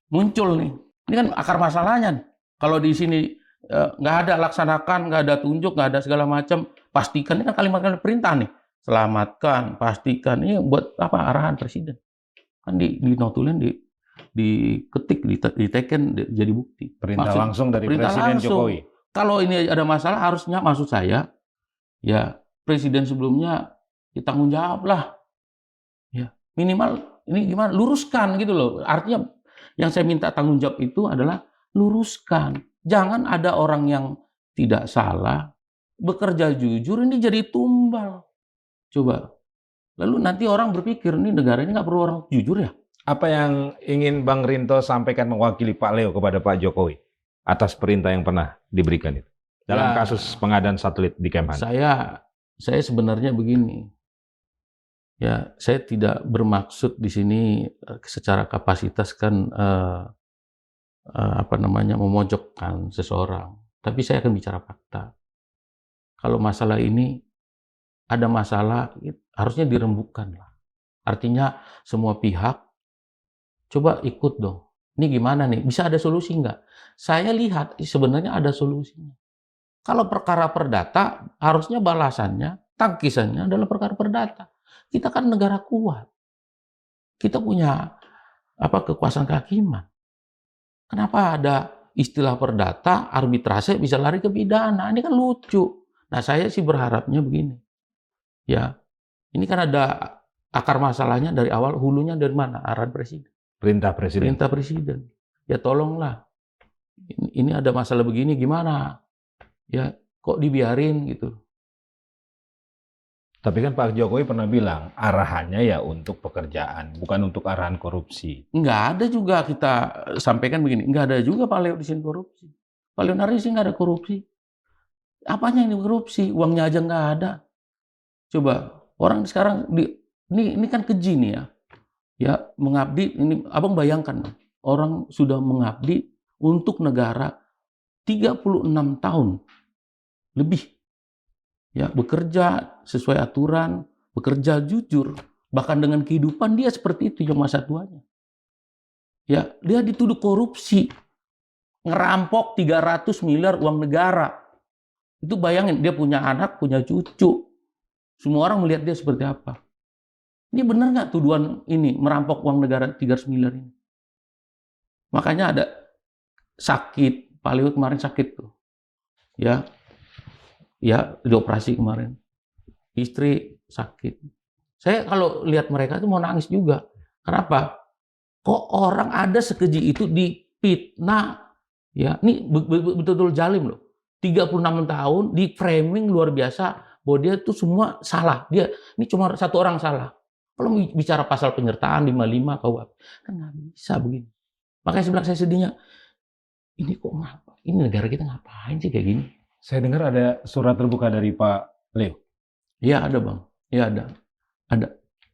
muncul nih. Ini kan akar masalahnya. Kalau di sini nggak ada laksanakan, nggak ada tunjuk, nggak ada segala macam, pastikan, ini kan kalimat-kalimat perintah nih. Selamatkan, pastikan, ini buat arahan presiden. Kan dinotulin, diketik, diteken jadi bukti. Perintah langsung dari perintah Presiden langsung. Jokowi. Kalau ini ada masalah, harusnya maksud saya, ya presiden sebelumnya ditanggung jawab lah. Ya, minimal ini gimana? Luruskan gitu loh. Artinya yang saya minta tanggung jawab itu adalah luruskan. Jangan ada orang yang tidak salah, bekerja jujur, ini jadi tumbal. Coba. Lalu nanti orang berpikir, ini negara ini nggak perlu orang jujur ya? Apa yang ingin Bang Rinto sampaikan mewakili Pak Leo kepada Pak Jokowi atas perintah yang pernah diberikan itu dalam kasus pengadaan satelit di Kemhan? Saya sebenarnya begini. Ya, saya tidak bermaksud di sini secara kapasitas kan memojokkan seseorang. Tapi saya akan bicara fakta. Kalau masalah ini ada masalah, harusnya dirembukan lah. Artinya semua pihak coba ikut dong. Ini gimana nih? Bisa ada solusi nggak? Saya lihat sebenarnya ada solusinya. Kalau perkara perdata, harusnya balasannya, tangkisannya adalah perkara perdata. Kita kan negara kuat. Kita punya kekuasaan kehakiman. Kenapa ada istilah perdata, arbitrase bisa lari ke pidana? Ini kan lucu. Nah, saya sih berharapnya begini. Ya, ini kan ada akar masalahnya dari awal, hulunya dari mana? Arahan presiden. Perintah presiden. Perintah presiden. Ya tolonglah. Ini ada masalah begini gimana? Ya, kok dibiarin gitu. Tapi kan Pak Jokowi pernah bilang arahannya ya untuk pekerjaan, bukan untuk arahan korupsi. Nggak ada juga kita sampaikan begini, nggak ada juga Pak Leo di sini korupsi. Pak Leonardo sih nggak ada korupsi. Apanya ini korupsi? Uangnya aja nggak ada. Coba orang sekarang ini kan keji nih ya. Ya mengabdi, ini abang bayangkan orang sudah mengabdi untuk negara 36 tahun lebih. Ya, bekerja sesuai aturan, bekerja jujur, bahkan dengan kehidupan dia seperti itu yang masa tuanya. Ya, dia dituduh korupsi, ngerampok 300 miliar uang negara. Itu bayangin, dia punya anak, punya cucu. Semua orang melihat dia seperti apa. Ini benar nggak tuduhan ini, merampok uang negara 300 miliar ini? Makanya ada sakit, Pak Leo kemarin sakit tuh. Ya, dioperasi kemarin. Istri sakit. Saya kalau lihat mereka itu mau nangis juga. Kenapa? Kok orang ada sekeji itu dipitnah? Ya, ini betul-betul jalim loh. 36 tahun di framing luar biasa bahwa dia itu semua salah. Ini cuma satu orang salah. Kalau bicara pasal penyertaan 55 KUHP, kan nggak bisa begini. Makanya sebenarnya saya sedihnya, ini kok ngapa? ini negara kita ngapain sih kayak gini? Saya dengar ada surat terbuka dari Pak Leo. Iya ada Bang, iya ada.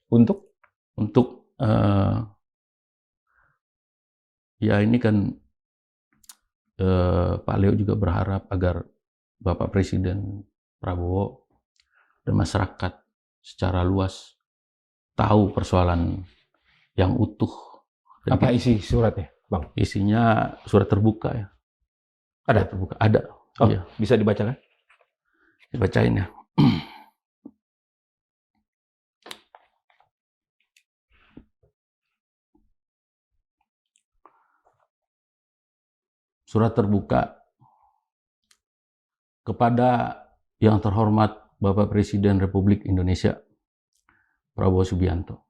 Untuk? Untuk ya ini kan Pak Leo juga berharap agar Bapak Presiden Prabowo dan masyarakat secara luas tahu persoalan yang utuh. Dan Apa isi suratnya, Bang? isinya surat terbuka ya. Ada? Surat terbuka, ada. Oh, Iya, bisa dibacakan? dibacain ya. Surat terbuka kepada yang terhormat Bapak Presiden Republik Indonesia Prabowo Subianto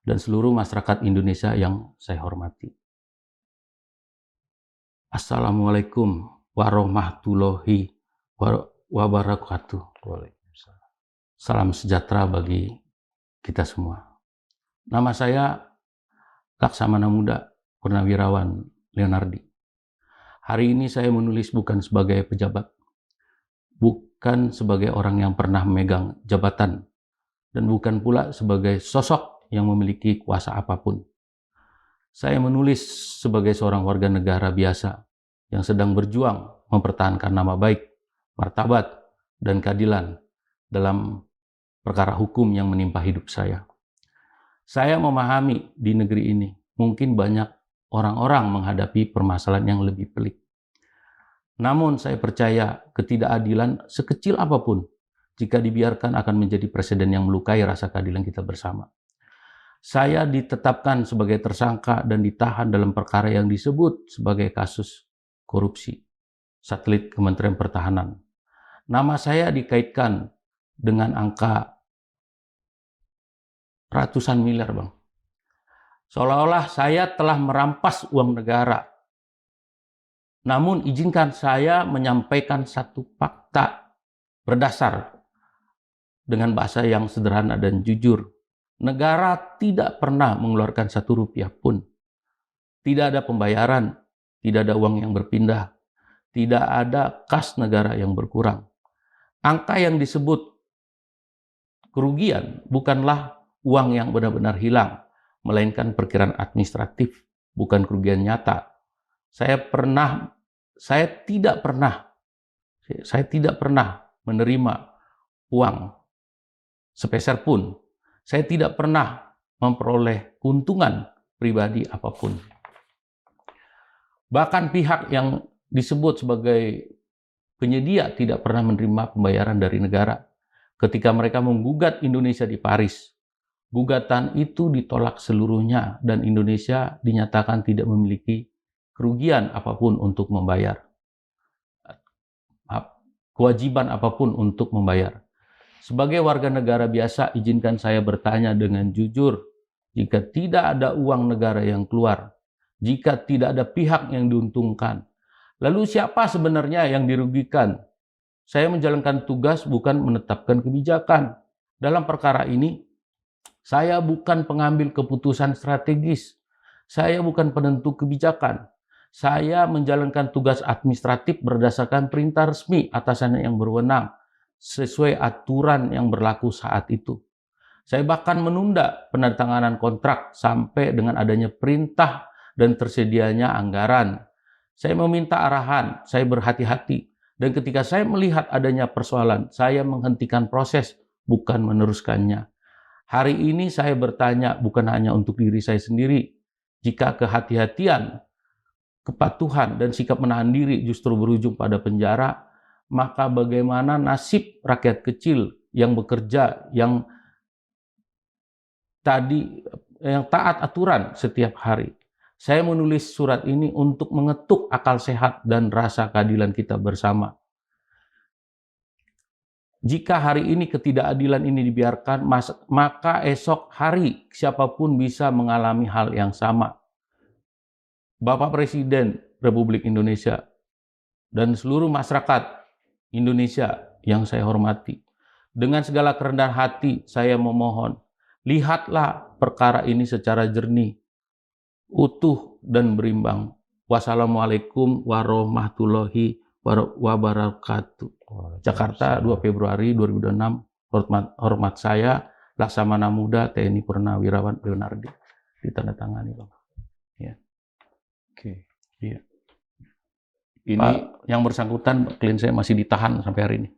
dan seluruh masyarakat Indonesia yang saya hormati. Assalamualaikum warahmatullahi wabarakatuh. Salam sejahtera bagi kita semua. Nama saya Laksamana Muda Purnawirawan Leonardi. Hari ini saya menulis bukan sebagai pejabat, bukan sebagai orang yang pernah memegang jabatan, dan bukan pula sebagai sosok yang memiliki kuasa apapun. Saya menulis sebagai seorang warga negara biasa yang sedang berjuang mempertahankan nama baik, martabat, dan keadilan dalam perkara hukum yang menimpa hidup saya. Saya memahami di negeri ini mungkin banyak orang-orang menghadapi permasalahan yang lebih pelik. Namun saya percaya ketidakadilan sekecil apapun jika dibiarkan akan menjadi presiden yang melukai rasa keadilan kita bersama. Saya ditetapkan sebagai tersangka dan ditahan dalam perkara yang disebut sebagai kasus korupsi satelit Kementerian Pertahanan. Nama saya dikaitkan dengan angka ratusan miliar, Bang. Seolah-olah saya telah merampas uang negara. Namun izinkan saya menyampaikan satu fakta berdasar dengan bahasa yang sederhana dan jujur. Negara tidak pernah mengeluarkan 1 rupiah pun. Tidak ada pembayaran, tidak ada uang yang berpindah, tidak ada kas negara yang berkurang. Angka yang disebut kerugian bukanlah uang yang benar-benar hilang, melainkan perkiraan administratif, bukan kerugian nyata. Saya tidak pernah menerima uang sepeser pun. Saya tidak pernah memperoleh keuntungan pribadi apapun. Bahkan pihak yang disebut sebagai penyedia tidak pernah menerima pembayaran dari negara. Ketika mereka menggugat Indonesia di Paris, gugatan itu ditolak seluruhnya dan Indonesia dinyatakan tidak memiliki kerugian apapun untuk membayar. Kewajiban apapun untuk membayar. Sebagai warga negara biasa, izinkan saya bertanya dengan jujur, jika tidak ada uang negara yang keluar, jika tidak ada pihak yang diuntungkan, lalu siapa sebenarnya yang dirugikan? Saya menjalankan tugas bukan menetapkan kebijakan. Dalam perkara ini, saya bukan pengambil keputusan strategis. Saya bukan penentu kebijakan. Saya menjalankan tugas administratif berdasarkan perintah resmi atasannya yang berwenang, sesuai aturan yang berlaku saat itu. Saya bahkan menunda penandatanganan kontrak sampai dengan adanya perintah dan tersedianya anggaran. Saya meminta arahan, saya berhati-hati. Dan ketika saya melihat adanya persoalan, saya menghentikan proses, bukan meneruskannya. Hari ini saya bertanya bukan hanya untuk diri saya sendiri. Jika kehati-hatian, kepatuhan, dan sikap menahan diri justru berujung pada penjara, maka bagaimana nasib rakyat kecil yang bekerja, yang taat aturan setiap hari? Saya menulis surat ini untuk mengetuk akal sehat dan rasa keadilan kita bersama. Jika hari ini ketidakadilan ini dibiarkan, maka esok hari siapapun bisa mengalami hal yang sama. Bapak Presiden Republik Indonesia dan seluruh masyarakat Indonesia yang saya hormati, dengan segala kerendahan hati saya memohon, lihatlah perkara ini secara jernih, utuh dan berimbang. Wassalamualaikum warahmatullahi wabarakatuh. Jakarta, 2 Februari 2006. Hormat saya, Laksamana Muda TNI Purnawirawan Leonardi. Ditandatangani, Bang. Ya. Oke. Iya. Ini Pak, yang bersangkutan klien saya masih ditahan sampai hari ini.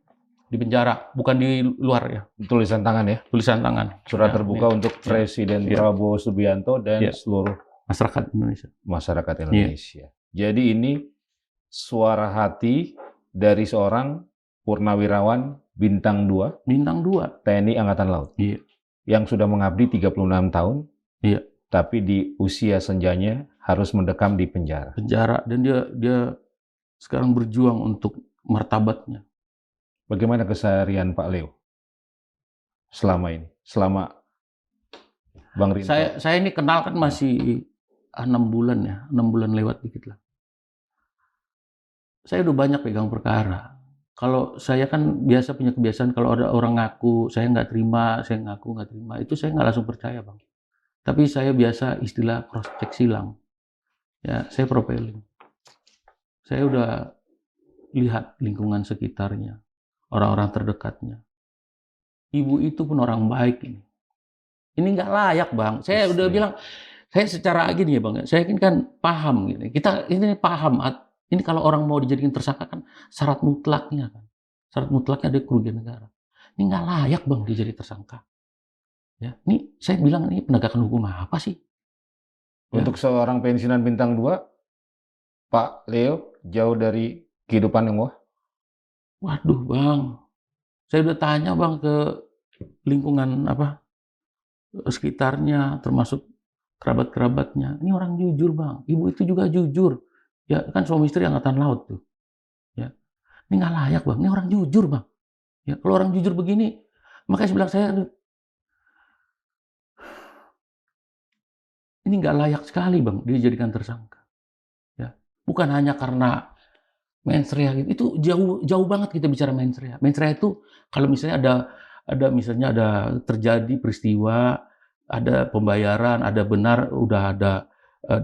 Di penjara, bukan di luar ya. tulisan tangan ya. Tulisan tangan. Surat Ya, terbuka ya. untuk Presiden Ya. Prabowo Subianto dan Ya. seluruh Masyarakat Indonesia. masyarakat Indonesia. Jadi ini suara hati dari seorang purnawirawan bintang 2 Bintang 2. TNI Angkatan Laut. Iya. Yang sudah mengabdi 36 tahun. Iya. Tapi di usia senjanya harus mendekam di penjara. Penjara, dan dia sekarang berjuang untuk martabatnya. Bagaimana keseharian Pak Leo selama ini? Selama Bang Rinto? Saya ini kenal kan masih 6 bulan ya, 6 bulan lewat dikit lah. Saya udah banyak pegang perkara. Kalau saya kan biasa punya kebiasaan kalau ada orang ngaku, saya nggak terima, saya ngaku nggak terima, itu saya nggak langsung percaya, Bang. Tapi saya biasa istilah cross check silang. Ya, saya profiling. Saya udah lihat lingkungan sekitarnya, orang-orang terdekatnya. Ibu itu pun orang baik ini. Ini nggak layak, Bang. Saya udah bilang, saya secara gini ya, Bang. Saya kan paham gini. Kita ini paham. Ini kalau orang mau dijadikan tersangka kan syarat mutlaknya kan. Syarat mutlaknya ada kerugian negara. Ini nggak layak, Bang, dia jadi tersangka. Ya, ini saya bilang ini penegakan hukum apa sih? Untuk seorang pensiunan bintang 2, Pak Leo jauh dari kehidupan yang wah. Waduh, Bang. Saya udah tanya, Bang, ke lingkungan sekitarnya, termasuk kerabat-kerabatnya. Ini orang jujur, Bang. Ibu itu juga jujur. Ya, kan suami istri angkatan laut tuh. Ya. Ini nggak layak, Bang. Ini orang jujur, Bang. Ya, kalau orang jujur begini, makanya saya bilang ini nggak layak sekali, Bang, dia dijadikan tersangka. Ya. Bukan hanya karena mensrea gitu. Itu jauh banget kita bicara mensrea. Mensrea itu kalau misalnya ada terjadi peristiwa, ada pembayaran, ada benar, udah ada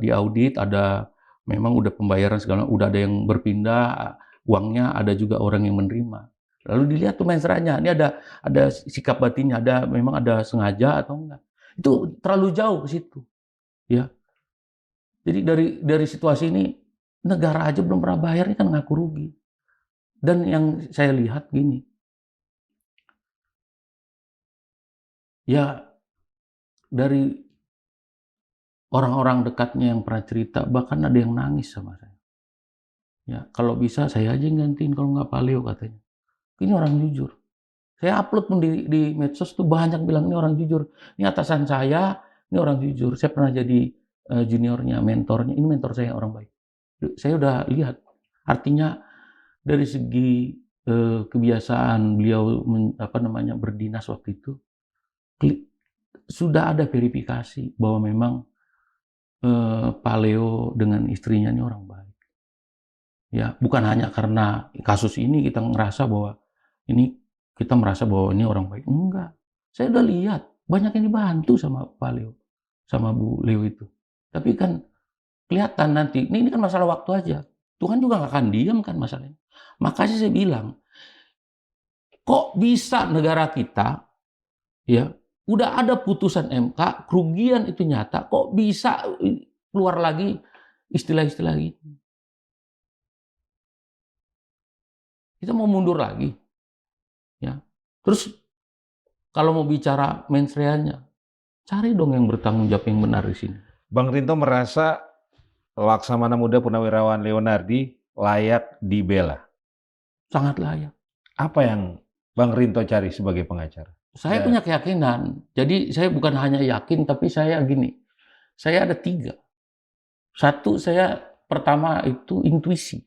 diaudit, ada memang udah pembayaran segala, udah ada yang berpindah uangnya, ada juga orang yang menerima. Lalu dilihat tuh mensreanya, ini ada sikap batinnya, memang ada sengaja atau enggak. Itu terlalu jauh ke situ. Ya. Jadi dari situasi ini negara aja belum pernah bayar, ini kan ngaku rugi. Dan yang saya lihat gini, ya dari orang-orang dekatnya yang pernah cerita, bahkan ada yang nangis sama saya. Ya, kalau bisa saya aja yang gantiin, kalau nggak Pak Leo katanya. Ini orang jujur. Saya upload pun di medsos tuh banyak bilang ini orang jujur. Ini atasan saya, ini orang jujur. Saya pernah jadi juniornya, mentornya. Ini mentor saya orang baik. Saya udah lihat. Artinya dari segi kebiasaan beliau berdinas waktu itu, sudah ada verifikasi bahwa memang Pak Leo dengan istrinya ini orang baik. Ya, bukan hanya karena kasus ini kita merasa bahwa ini orang baik. Enggak. Saya udah lihat banyak yang dibantu sama Pak Leo, sama Bu Leo itu. Tapi kan kelihatan nanti, ini kan masalah waktu aja. Tuhan juga nggak akan diam kan masalahnya. Makanya saya bilang, kok bisa negara kita, ya, udah ada putusan MK, kerugian itu nyata, kok bisa keluar lagi istilah-istilah gitu. Kita mau mundur lagi. Ya. Terus kalau mau bicara mensreanya, cari dong yang bertanggung jawab yang benar di sini. Bang Rinto merasa Laksamana Muda Purnawirawan Leonardi layak dibela. Sangat layak. Apa yang Bang Rinto cari sebagai pengacara? Saya punya keyakinan. Jadi saya bukan hanya yakin, tapi saya gini. Saya ada 3. Satu, saya pertama itu intuisi.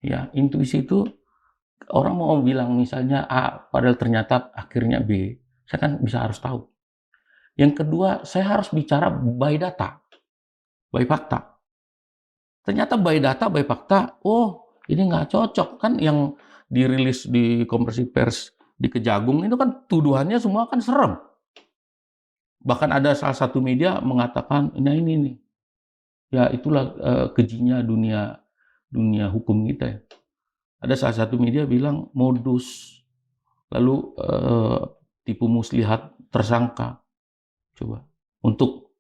Ya, intuisi itu orang mau bilang misalnya A, padahal ternyata akhirnya B. Saya kan harus tahu. Yang kedua, saya harus bicara by data, by fakta. Ternyata by data, by fakta, oh ini nggak cocok. Kan yang dirilis di konferensi pers di Kejagung itu kan tuduhannya semua kan serem. Bahkan ada salah satu media mengatakan, ini nih. Ya itulah kejinya dunia hukum kita ya. Ada salah satu media bilang modus, lalu tipu muslihat tersangka, coba untuk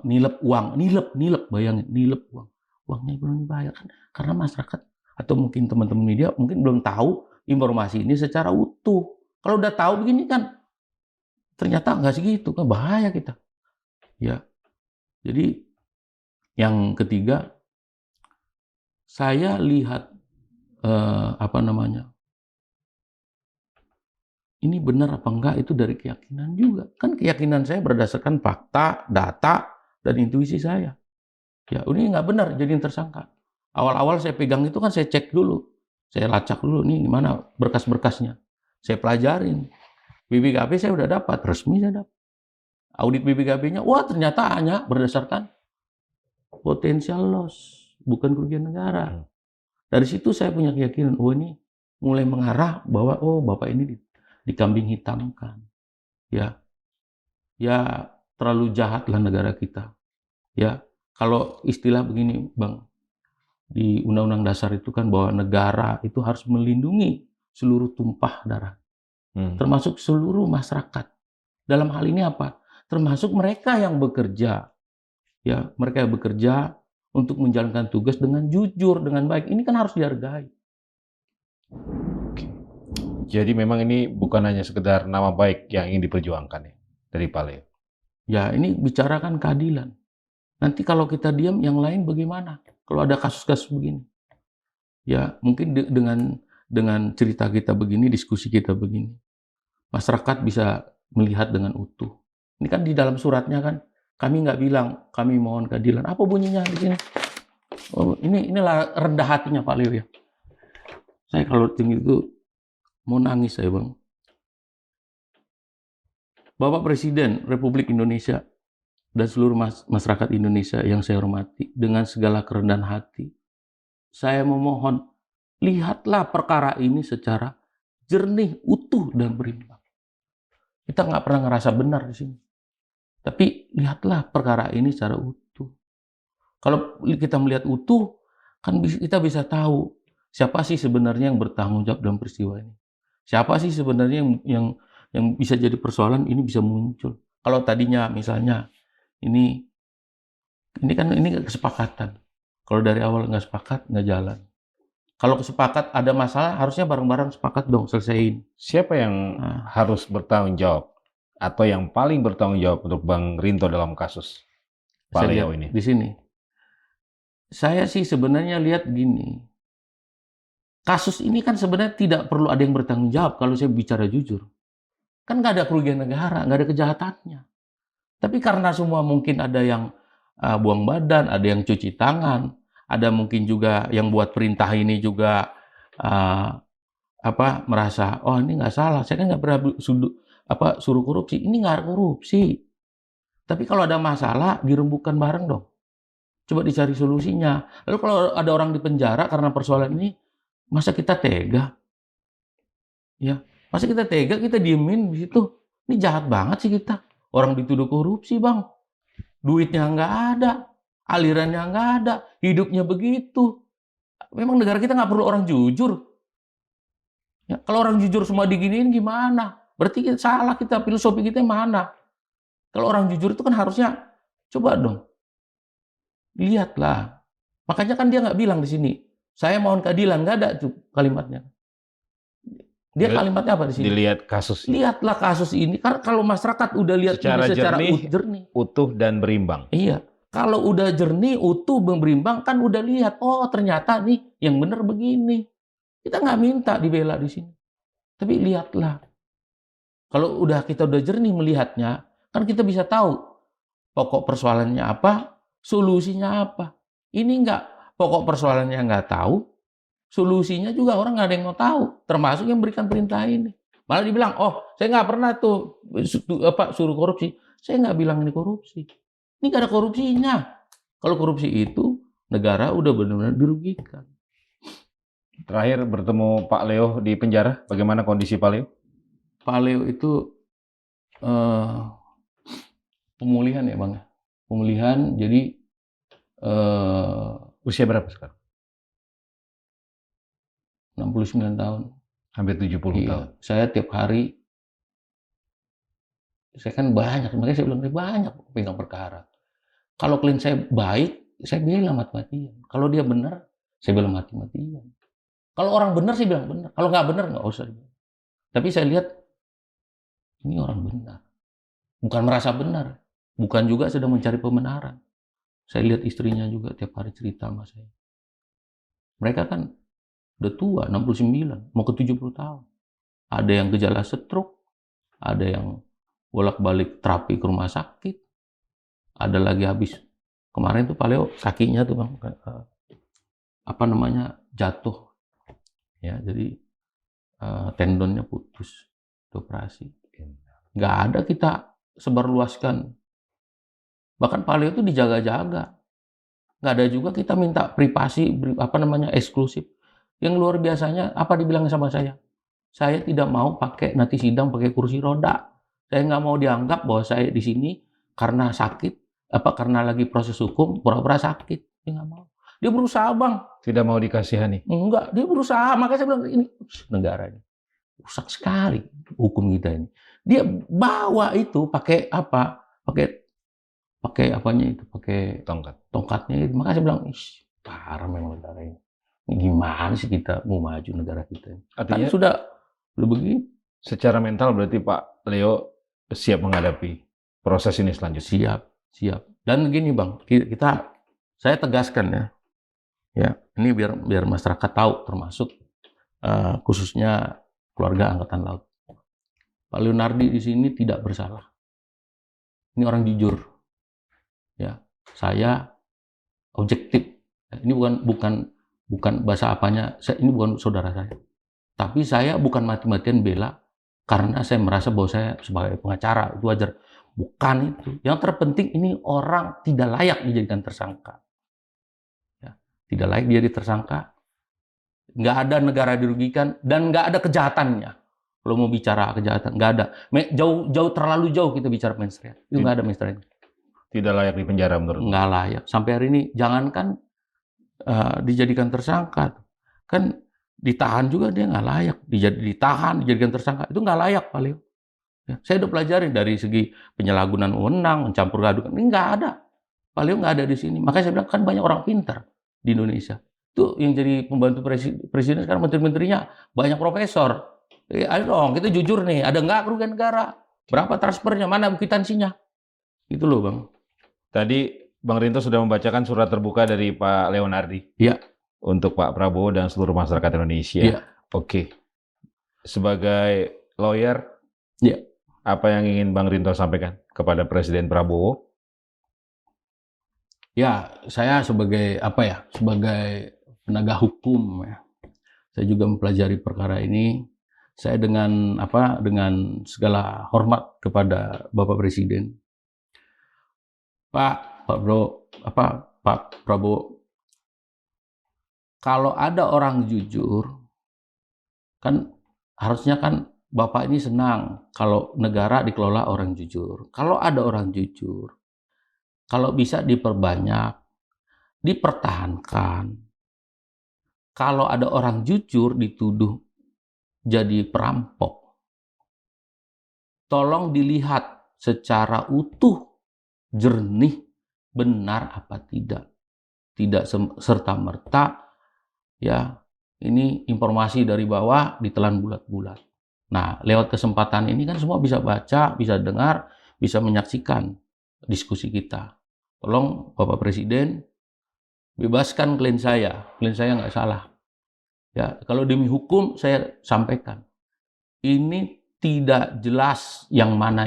nilep uang, nilep, bayangin nilep uang, uangnya belum dibayar kan, karena masyarakat atau mungkin teman-teman media mungkin belum tahu informasi ini secara utuh. Kalau udah tahu begini kan, ternyata nggak segitu kan, bahaya kita. Ya, jadi yang ketiga, saya lihat apa namanya, ini benar apa enggak itu dari keyakinan juga. Kan keyakinan saya berdasarkan fakta, data, dan intuisi saya. Ya, ini nggak benar jadi tersangka. Awal-awal saya pegang itu kan saya cek dulu. Saya lacak dulu, nih gimana berkas-berkasnya. Saya pelajarin. BPKB saya udah dapat, resmi saya dapat. Audit BPKB-nya, wah ternyata hanya berdasarkan potensial loss, bukan kerugian negara. Dari situ saya punya keyakinan, oh ini mulai mengarah bahwa oh Bapak ini dikambing hitamkan. Ya. Ya terlalu jahatlah negara kita. Ya, kalau istilah begini, Bang, di Undang-Undang Dasar itu kan bahwa negara itu harus melindungi seluruh tumpah darah, termasuk seluruh masyarakat. Dalam hal ini apa? Termasuk mereka yang bekerja. Ya, mereka yang bekerja untuk menjalankan tugas dengan jujur, dengan baik. Ini kan harus dihargai. Jadi memang ini bukan hanya sekedar nama baik yang ingin diperjuangkan ya dari Pak Leo. Ya, ini bicarakan keadilan. Nanti kalau kita diam, yang lain bagaimana? Kalau ada kasus-kasus begini. Ya, mungkin dengan cerita kita begini, diskusi kita begini, masyarakat bisa melihat dengan utuh. Ini kan di dalam suratnya kan, kami nggak bilang kami mohon keadilan. Apa bunyinya di sini? Oh, inilah rendah hatinya Pak Leo ya. Saya kalau tinggi itu mau nangis saya, Bang. Bapak Presiden Republik Indonesia dan seluruh masyarakat Indonesia yang saya hormati, dengan segala kerendahan hati, saya memohon, lihatlah perkara ini secara jernih, utuh, dan berimbang. Kita nggak pernah ngerasa benar di sini. Tapi lihatlah perkara ini secara utuh. Kalau kita melihat utuh, kan kita bisa tahu siapa sih sebenarnya yang bertanggung jawab dalam peristiwa ini. Siapa sih sebenarnya yang bisa jadi persoalan ini bisa muncul. Kalau tadinya misalnya ini kan ini kesepakatan. Kalau dari awal nggak sepakat, nggak jalan. Kalau kesepakat ada masalah, harusnya bareng-bareng sepakat dong, selesaiin. Siapa yang harus bertanggung jawab atau yang paling bertanggung jawab untuk Bang Rinto dalam kasus Pak Leo ini? Di sini, saya sih sebenarnya lihat gini, kasus ini kan sebenarnya tidak perlu ada yang bertanggung jawab kalau saya bicara jujur. Kan nggak ada kerugian negara, nggak ada kejahatannya. Tapi karena semua mungkin ada yang buang badan, ada yang cuci tangan, ada mungkin juga yang buat perintah ini juga merasa, oh ini nggak salah, saya kan nggak pernah suruh korupsi, ini nggak korupsi. Tapi kalau ada masalah, dirembukan bareng dong. Coba dicari solusinya. Lalu kalau ada orang di penjara karena persoalan ini, masa kita tega? Ya, masa kita tega, kita diemin di situ? Ini jahat banget sih kita. Orang dituduh korupsi, Bang. Duitnya nggak ada, alirannya nggak ada, hidupnya begitu. Memang negara kita nggak perlu orang jujur. Ya, kalau orang jujur semua diginiin gimana? Berarti salah kita, filosofi kita mana? Kalau orang jujur itu kan harusnya, coba dong, lihatlah. Makanya kan dia nggak bilang di sini, saya mohon keadilan, nggak ada tuh kalimatnya. Dia kalimatnya apa di sini? Dilihat kasus. Lihatlah kasus ini. Karena kalau masyarakat udah lihat secara jernih, utuh dan berimbang. Iya. Kalau udah jernih, utuh, berimbang, kan udah lihat. Oh ternyata nih yang benar begini. Kita nggak minta dibela di sini. Tapi lihatlah. Kalau kita udah jernih melihatnya, kan kita bisa tahu pokok persoalannya apa, solusinya apa. Ini nggak, pokok persoalannya nggak tahu, solusinya juga orang nggak ada yang mau tahu, termasuk yang berikan perintah ini. Malah dibilang, oh saya nggak pernah tuh suruh korupsi. Saya nggak bilang ini korupsi. Ini nggak ada korupsinya. Kalau korupsi itu, negara udah benar-benar dirugikan. Terakhir bertemu Pak Leo di penjara, bagaimana kondisi Pak Leo? Pak Leo itu pemulihan ya Bang. Pemulihan, jadi eh, Usia berapa sekarang? 69 tahun. Hampir 70 tahun. Iya, saya tiap hari, saya kan banyak, makanya saya bilang banyak pegang perkara. Kalau klien saya baik, saya bela mati-matian. Kalau dia benar, saya bela mati-matian. Kalau orang benar, saya bilang benar. Kalau nggak benar, nggak usah. Tapi saya lihat, ini orang benar. Bukan merasa benar. Bukan juga sedang mencari pembenaran. Saya lihat istrinya juga tiap hari cerita sama saya. Mereka kan udah tua, 69, mau ke 70 tahun. Ada yang gejala stroke, ada yang bolak-balik terapi ke rumah sakit, ada lagi habis kemarin tuh Pak Leo kakinya tuh Bang, apa namanya, jatuh ya, jadi tendonnya putus, operasi. Nggak ada kita sebarluaskan, bahkan Pak Leo tuh dijaga-jaga. Nggak ada juga kita minta privasi, apa namanya, eksklusif. Yang luar biasanya apa dibilang sama saya tidak mau pakai nanti sidang pakai kursi roda. Saya nggak mau dianggap bahwa saya di sini karena sakit, apa karena lagi proses hukum, pura-pura sakit. Dia nggak mau. Dia berusaha, Bang. Tidak mau dikasihani? Enggak, dia berusaha. Makanya saya bilang, ini negara ini rusak sekali hukum kita ini. Dia bawa itu pakai apa? Pakai apanya itu? Pakai tongkatnya. Makanya saya bilang, parah memang negara ini. Gimana sih kita mau maju negara kita ini? Artinya kan sudah begitu. Secara mental berarti Pak Leo siap menghadapi proses ini selanjutnya? Siap. Dan gini Bang, saya tegaskan ya, ini biar masyarakat tahu, termasuk khususnya keluarga Angkatan Laut. Pak Leonardi di sini tidak bersalah. Ini orang jujur. Ya, saya objektif. Ini bukan bahasa apanya. Ini bukan saudara saya. Tapi saya bukan mati-matian bela karena saya merasa bahwa saya sebagai pengacara itu wajar. Bukan itu. Yang terpenting ini orang tidak layak dijadikan tersangka. Ya, tidak layak dia tersangka. Nggak ada negara dirugikan dan nggak ada kejahatannya. Kalau mau bicara kejahatan, nggak ada. Terlalu jauh kita bicara mensreat. Itu nggak ada mensreat. Tidak layak di penjara menurut? Nggak layak. Sampai hari ini jangankan dijadikan tersangka, kan ditahan juga dia nggak layak. Ditahan, dijadikan tersangka itu nggak layak Pak Leo. Ya, saya udah pelajari dari segi penyalahgunaan wewenang, mencampur adukan, ini nggak ada. Pak Leo nggak ada di sini. Makanya saya bilang kan banyak orang pintar di Indonesia. Itu yang jadi pembantu presiden sekarang, menteri-menterinya banyak profesor. Ayo dong, kita jujur nih, ada nggak kerugian negara? Berapa transfernya? Mana kwitansinya? Itu loh Bang. Tadi Bang Rinto sudah membacakan surat terbuka dari Pak Leonardi. Iya. Untuk Pak Prabowo dan seluruh masyarakat Indonesia. Iya. Oke. Sebagai lawyer, iya, apa yang ingin Bang Rinto sampaikan kepada Presiden Prabowo? Ya, saya sebagai sebagai penegak hukum ya. Saya juga mempelajari perkara ini. Saya dengan segala hormat kepada Bapak Presiden. Pak Prabowo, kalau ada orang jujur, kan harusnya kan Bapak ini senang kalau negara dikelola orang jujur. Kalau ada orang jujur, kalau bisa diperbanyak, dipertahankan. Kalau ada orang jujur dituduh jadi perampok, tolong dilihat secara utuh, jernih, benar apa tidak. Tidak serta-merta ya ini informasi dari bawah ditelan bulat-bulat. Nah, lewat kesempatan ini kan semua bisa baca, bisa dengar, bisa menyaksikan diskusi kita. Tolong Bapak Presiden bebaskan klien saya nggak salah. Ya, kalau demi hukum saya sampaikan. Ini tidak jelas yang mana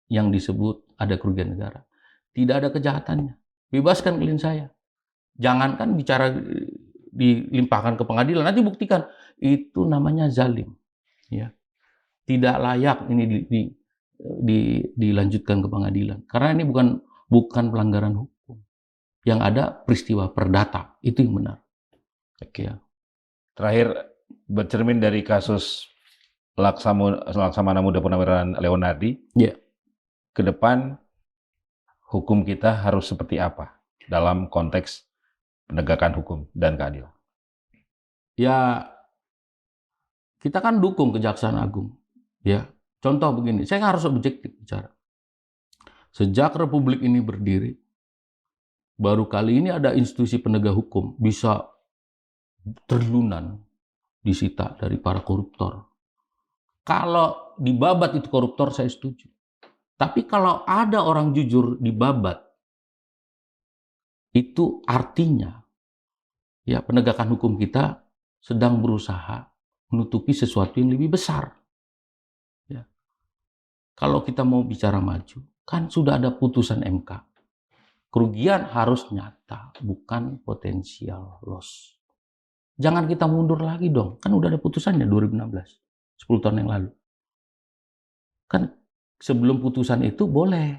yang disebut ada kerugian negara. Tidak ada kejahatannya. Bebaskan klien saya. Jangankan bicara dilimpahkan ke pengadilan, nanti buktikan itu namanya zalim. Ya. Tidak layak ini dilanjutkan ke pengadilan. Karena ini bukan pelanggaran hukum. Yang ada peristiwa perdata, itu yang benar. Oke ya. Terakhir, bercermin dari kasus Laksamana Muda Purnawirawan Leonardi, ya. Ke depan hukum kita harus seperti apa? dalam konteks penegakan hukum dan keadilan? Ya, kita kan dukung Kejaksaan Agung. Ya, contoh begini, saya harus objektif bicara. Sejak Republik ini berdiri, baru kali ini ada institusi penegak hukum bisa triliunan disita dari para koruptor. Kalau dibabat itu koruptor, saya setuju. Tapi kalau ada orang jujur dibabat, itu artinya ya penegakan hukum kita sedang berusaha menutupi sesuatu yang lebih besar. Ya. Kalau kita mau bicara maju, kan sudah ada putusan MK. Kerugian harus nyata, bukan potensial loss. Jangan kita mundur lagi dong, kan udah ada putusannya 2016, 10 tahun yang lalu. Kan sebelum putusan itu boleh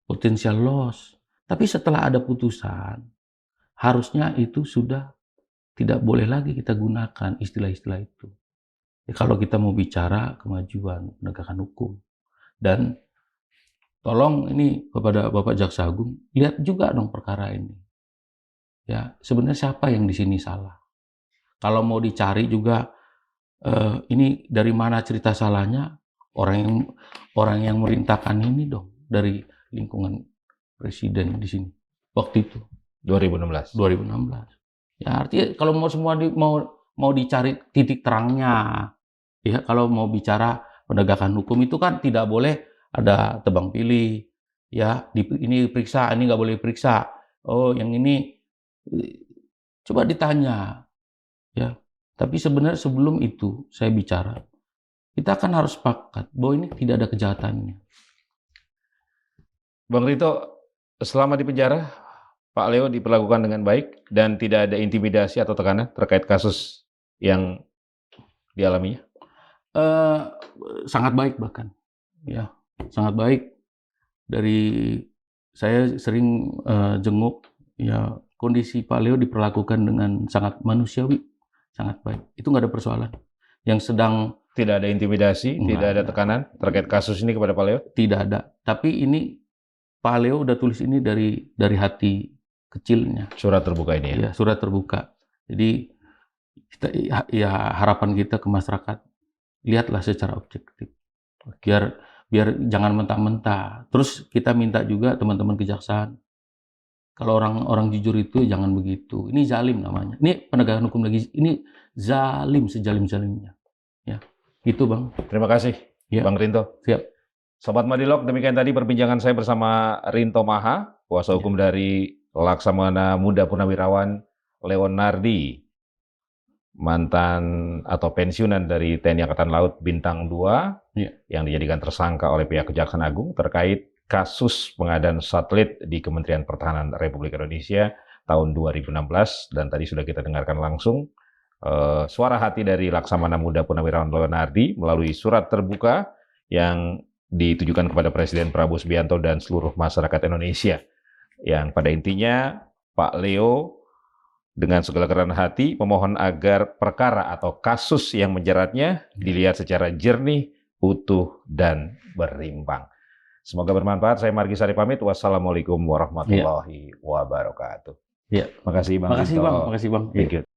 potensial loss. Tapi setelah ada putusan, harusnya itu sudah tidak boleh lagi kita gunakan istilah-istilah itu. Ya, kalau kita mau bicara kemajuan penegakan hukum. Dan tolong ini kepada Bapak Jaksa Agung, lihat juga dong perkara ini. Ya, sebenarnya siapa yang di sini salah? Kalau mau dicari juga, ini dari mana cerita salahnya? Orang yang merintahkan ini dong, dari lingkungan presiden di sini waktu itu 2016. Ya artinya kalau mau semua mau dicari titik terangnya, ya kalau mau bicara penegakan hukum itu kan tidak boleh ada tebang pilih, ya ini periksa, ini nggak boleh periksa. Oh yang ini coba ditanya, ya. Tapi sebenarnya sebelum itu saya bicara, kita kan harus sepakat bahwa ini tidak ada kejahatannya. Bang Rito, selama di penjara, Pak Leo diperlakukan dengan baik dan tidak ada intimidasi atau tekanan terkait kasus yang dialaminya? Sangat baik bahkan, ya sangat baik. Dari saya sering jenguk, ya kondisi Pak Leo diperlakukan dengan sangat manusiawi, sangat baik. Itu nggak ada persoalan. Yang sedang tidak ada intimidasi, tidak ada tekanan terkait kasus ini kepada Pak Leo? Tidak ada. Tapi ini Pak Leo udah tulis ini dari hati kecilnya. Surat terbuka ini ya? Ya, surat terbuka. Jadi kita, ya harapan kita ke masyarakat, lihatlah secara objektif. Biar jangan mentah-mentah. Terus kita minta juga teman-teman kejaksaan, kalau orang jujur itu jangan begitu. Ini zalim namanya. Ini penegakan hukum lagi. Ini zalim sejalim-jalimnya. Ya, itu Bang. Terima kasih, Ya. Bang Rinto. Siap. Sobat Madilog, demikian tadi perbincangan saya bersama Rinto Maha, kuasa hukum dari Laksamana Muda Purnawirawan Leonardi, mantan atau pensiunan dari TNI Angkatan Laut Bintang 2, yang dijadikan tersangka oleh pihak Kejaksaan Agung terkait kasus pengadaan satelit di Kementerian Pertahanan Republik Indonesia tahun 2016. Dan tadi sudah kita dengarkan langsung suara hati dari Laksamana Muda Purnawirawan Leonardi melalui surat terbuka yang ditujukan kepada Presiden Prabowo Subianto dan seluruh masyarakat Indonesia. Yang pada intinya Pak Leo dengan segala kerendahan hati memohon agar perkara atau kasus yang menjeratnya dilihat secara jernih, utuh, dan berimbang. Semoga bermanfaat. Saya Margi Sari pamit. Wassalamualaikum warahmatullahi wabarakatuh. Ya. Makasih Bang. Makasih Bang. Thank you.